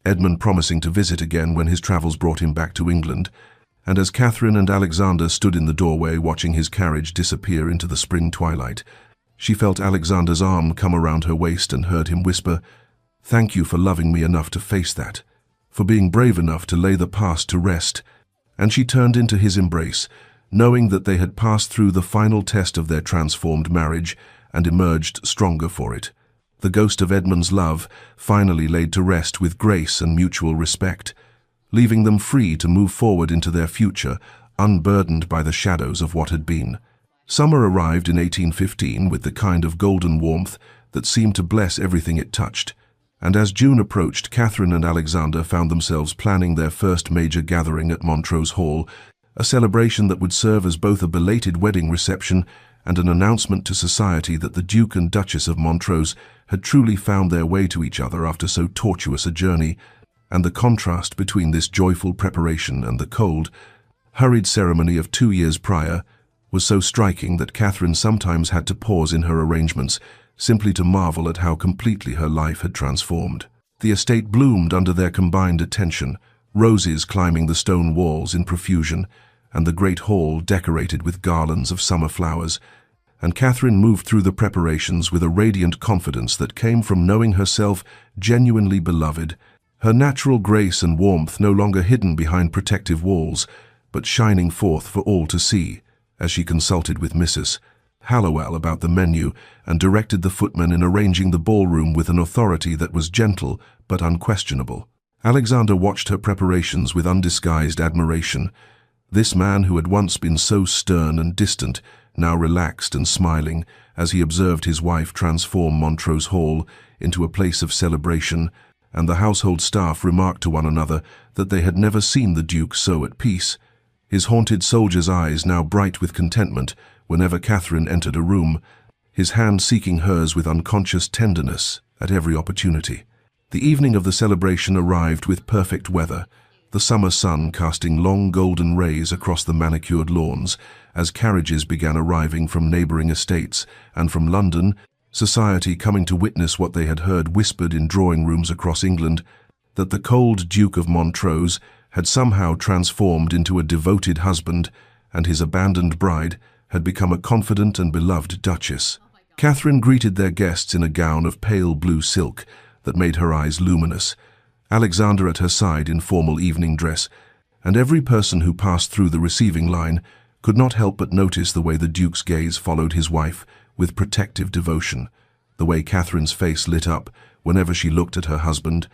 Edmund promising to visit again when his travels brought him back to England. And as Catherine and Alexander stood in the doorway watching his carriage disappear into the spring twilight, she felt Alexander's arm come around her waist and heard him whisper, "Thank you for loving me enough to face that, for being brave enough to lay the past to rest." And she turned into his embrace, knowing that they had passed through the final test of their transformed marriage and emerged stronger for it. The ghost of Edmund's love finally laid to rest with grace and mutual respect, leaving them free to move forward into their future, unburdened by the shadows of what had been. Summer arrived in 1815 with the kind of golden warmth that seemed to bless everything it touched, and as June approached, Catherine and Alexander found themselves planning their first major gathering at Montrose Hall, a celebration that would serve as both a belated wedding reception and an announcement to society that the Duke and Duchess of Montrose had truly found their way to each other after so tortuous a journey. And the contrast between this joyful preparation and the cold, hurried ceremony of 2 years prior was so striking that Catherine sometimes had to pause in her arrangements simply to marvel at how completely her life had transformed. The estate bloomed under their combined attention, roses climbing the stone walls in profusion, and the great hall decorated with garlands of summer flowers, and Catherine moved through the preparations with a radiant confidence that came from knowing herself genuinely beloved, her natural grace and warmth no longer hidden behind protective walls, but shining forth for all to see, as she consulted with Mrs. Hallowell about the menu and directed the footman in arranging the ballroom with an authority that was gentle but unquestionable. Alexander watched her preparations with undisguised admiration. This man who had once been so stern and distant, now relaxed and smiling as he observed his wife transform Montrose Hall into a place of celebration, and the household staff remarked to one another that they had never seen the Duke so at peace, his haunted soldier's eyes now bright with contentment whenever Catherine entered a room, his hand seeking hers with unconscious tenderness at every opportunity. The evening of the celebration arrived with perfect weather, the summer sun casting long golden rays across the manicured lawns as carriages began arriving from neighboring estates and from London, society coming to witness what they had heard whispered in drawing rooms across England. that the cold Duke of Montrose had somehow transformed into a devoted husband, and his abandoned bride had become a confident and beloved duchess. Catherine greeted their guests in a gown of pale blue silk that made her eyes luminous, Alexander at her side in formal evening dress, and every person who passed through the receiving line could not help but notice the way the Duke's gaze followed his wife with protective devotion, the way Catherine's face lit up whenever she looked at her husband,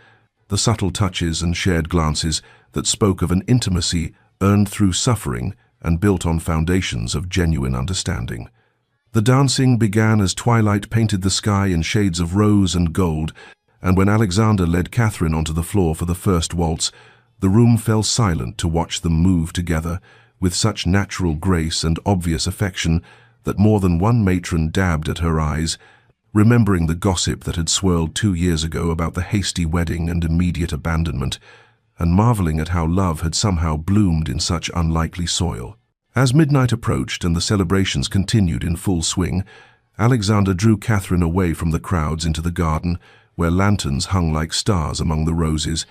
the subtle touches and shared glances that spoke of an intimacy earned through suffering and built on foundations of genuine understanding. The dancing began as twilight painted the sky in shades of rose and gold, and when Alexander led Catherine onto the floor for the first waltz, the room fell silent to watch them move together with such natural grace and obvious affection that more than one matron dabbed at her eyes, remembering the gossip that had swirled 2 years ago about the hasty wedding and immediate abandonment, and marveling at how love had somehow bloomed in such unlikely soil. As midnight approached and the celebrations continued in full swing, Alexander drew Catherine away from the crowds into the garden, where lanterns hung like stars among the roses,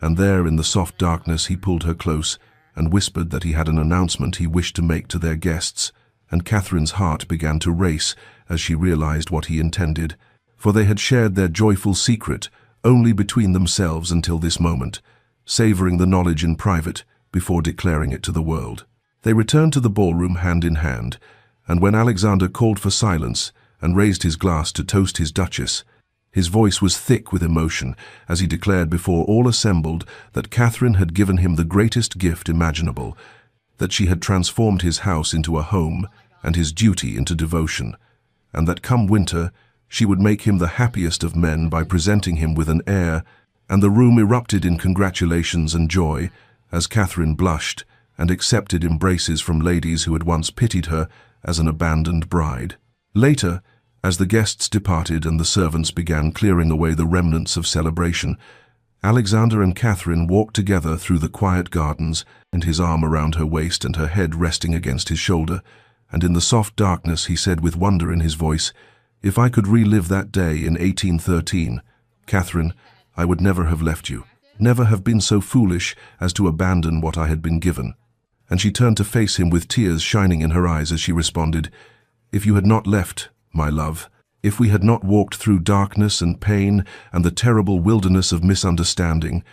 and there in the soft darkness he pulled her close and whispered that he had an announcement he wished to make to their guests, and Catherine's heart began to race as she realized what he intended, for they had shared their joyful secret only between themselves until this moment, savoring the knowledge in private before declaring it to the world. They returned to the ballroom hand in hand, and when Alexander called for silence and raised his glass to toast his duchess, his voice was thick with emotion as he declared before all assembled that Catherine had given him the greatest gift imaginable, that she had transformed his house into a home and his duty into devotion, and that come winter she would make him the happiest of men by presenting him with an heir, and the room erupted in congratulations and joy as Catherine blushed and accepted embraces from ladies who had once pitied her as an abandoned bride. Later, as the guests departed and the servants began clearing away the remnants of celebration, Alexander and Catherine walked together through the quiet gardens, and his arm around her waist and her head resting against his shoulder, and in the soft darkness he said with wonder in his voice, "If I could relive that day in 1813, Catherine, I would never have left you, never have been so foolish as to abandon what I had been given." And she turned to face him with tears shining in her eyes as she responded, "If you had not left, my love, if we had not walked through darkness and pain and the terrible wilderness of misunderstanding,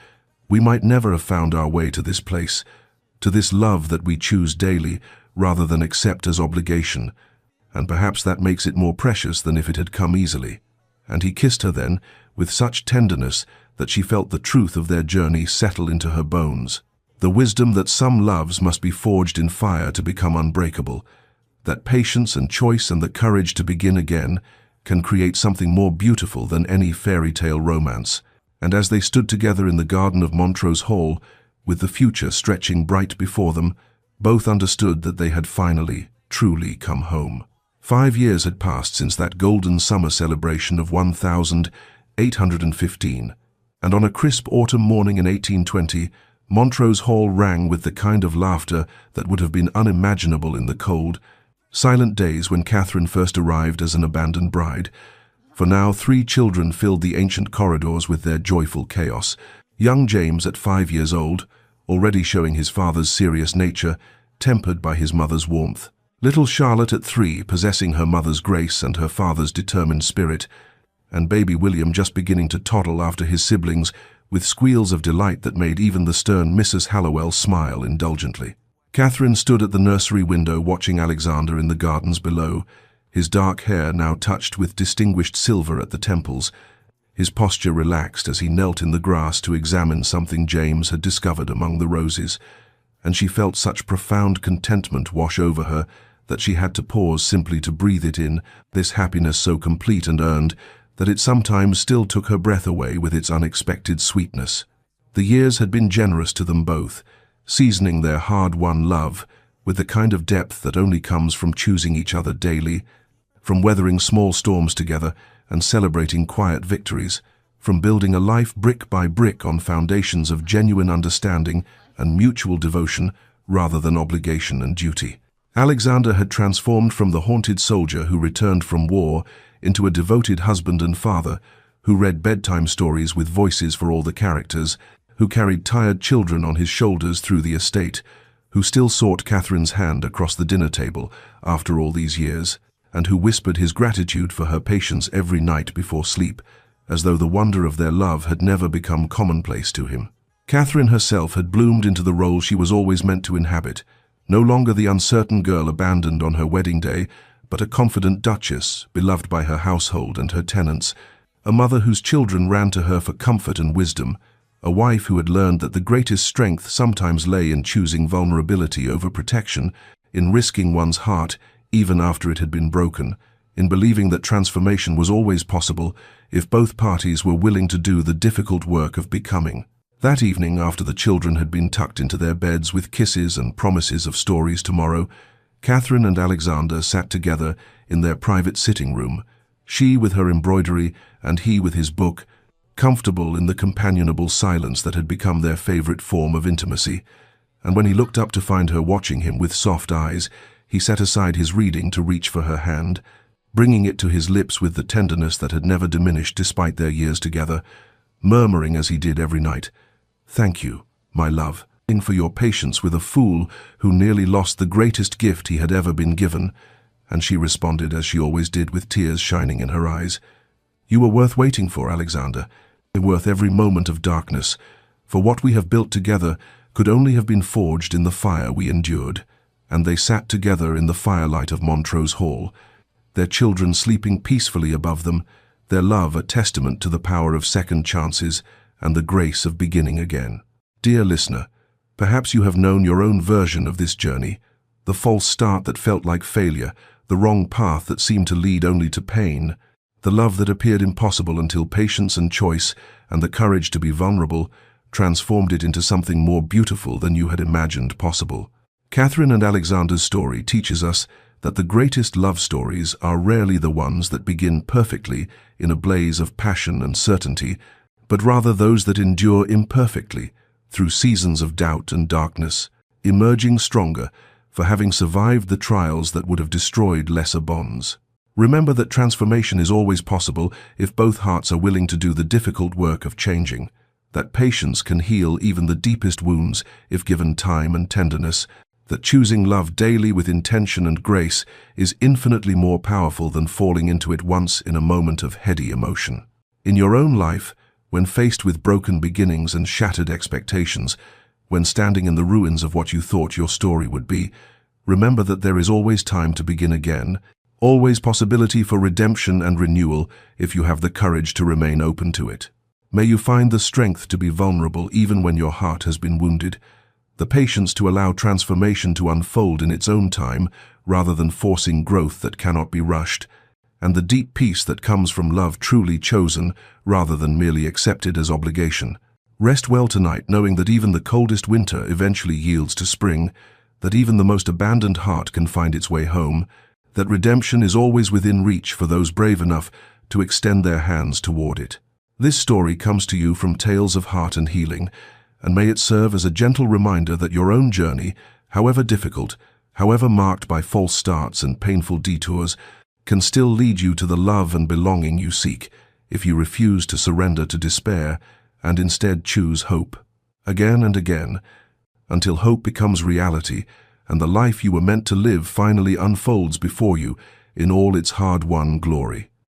we might never have found our way to this place, to this love that we choose daily rather than accept as obligation, and perhaps that makes it more precious than if it had come easily." And he kissed her then with such tenderness that she felt the truth of their journey settle into her bones, the wisdom that some loves must be forged in fire to become unbreakable, that patience and choice and the courage to begin again can create something more beautiful than any fairy tale romance. And as they stood together in the garden of Montrose Hall, with the future stretching bright before them, both understood that they had finally, truly come home. 5 years had passed since that golden summer celebration of 1815, and on a crisp autumn morning in 1820, Montrose Hall rang with the kind of laughter that would have been unimaginable in the cold, silent days when Catherine first arrived as an abandoned bride. For now 3 children filled the ancient corridors with their joyful chaos. Young James at 5 years old, already showing his father's serious nature, tempered by his mother's warmth. Little Charlotte at 3, possessing her mother's grace and her father's determined spirit. And baby William just beginning to toddle after his siblings, with squeals of delight that made even the stern Mrs. Hallowell smile indulgently. Catherine stood at the nursery window watching Alexander in the gardens below, his dark hair now touched with distinguished silver at the temples, his posture relaxed as he knelt in the grass to examine something James had discovered among the roses, and she felt such profound contentment wash over her that she had to pause simply to breathe it in, this happiness so complete and earned that it sometimes still took her breath away with its unexpected sweetness. The years had been generous to them both, seasoning their hard-won love with the kind of depth that only comes from choosing each other daily, from weathering small storms together and celebrating quiet victories, from building a life brick by brick on foundations of genuine understanding and mutual devotion rather than obligation and duty. Alexander had transformed from the haunted soldier who returned from war into a devoted husband and father who read bedtime stories with voices for all the characters, who carried tired children on his shoulders through the estate, who still sought Catherine's hand across the dinner table after all these years, and who whispered his gratitude for her patience every night before sleep, as though the wonder of their love had never become commonplace to him. Catherine herself had bloomed into the role she was always meant to inhabit, no longer the uncertain girl abandoned on her wedding day, but a confident duchess, beloved by her household and her tenants, a mother whose children ran to her for comfort and wisdom, a wife who had learned that the greatest strength sometimes lay in choosing vulnerability over protection, in risking one's heart even after it had been broken, in believing that transformation was always possible if both parties were willing to do the difficult work of becoming. That evening, after the children had been tucked into their beds with kisses and promises of stories tomorrow, Catherine and Alexander sat together in their private sitting room, she with her embroidery and he with his book, comfortable in the companionable silence that had become their favorite form of intimacy. And when he looked up to find her watching him with soft eyes, he set aside his reading to reach for her hand, bringing it to his lips with the tenderness that had never diminished despite their years together, murmuring as he did every night, "Thank you, my love, for your patience with a fool who nearly lost the greatest gift he had ever been given." And she responded, as she always did, with tears shining in her eyes, "You were worth waiting for, Alexander, worth every moment of darkness, for what we have built together could only have been forged in the fire we endured." And they sat together in the firelight of Montrose Hall, their children sleeping peacefully above them, their love a testament to the power of second chances and the grace of beginning again. Dear listener, perhaps you have known your own version of this journey, the false start that felt like failure, the wrong path that seemed to lead only to pain, the love that appeared impossible until patience and choice and the courage to be vulnerable transformed it into something more beautiful than you had imagined possible. Catherine and Alexander's story teaches us that the greatest love stories are rarely the ones that begin perfectly in a blaze of passion and certainty, but rather those that endure imperfectly, through seasons of doubt and darkness, emerging stronger for having survived the trials that would have destroyed lesser bonds. Remember that transformation is always possible if both hearts are willing to do the difficult work of changing, that patience can heal even the deepest wounds if given time and tenderness, that choosing love daily with intention and grace is infinitely more powerful than falling into it once in a moment of heady emotion. In your own life, when faced with broken beginnings and shattered expectations, when standing in the ruins of what you thought your story would be, remember that there is always time to begin again, always possibility for redemption and renewal if you have the courage to remain open to it. May you find the strength to be vulnerable even when your heart has been wounded, the patience to allow transformation to unfold in its own time rather than forcing growth that cannot be rushed, and the deep peace that comes from love truly chosen rather than merely accepted as obligation. Rest well tonight, knowing that even the coldest winter eventually yields to spring, that even the most abandoned heart can find its way home, that redemption is always within reach for those brave enough to extend their hands toward it. This story comes to you from Tales of Heart and Healing, and may it serve as a gentle reminder that your own journey, however difficult, however marked by false starts and painful detours, can still lead you to the love and belonging you seek if you refuse to surrender to despair and instead choose hope, again and again, until hope becomes reality and the life you were meant to live finally unfolds before you in all its hard-won glory.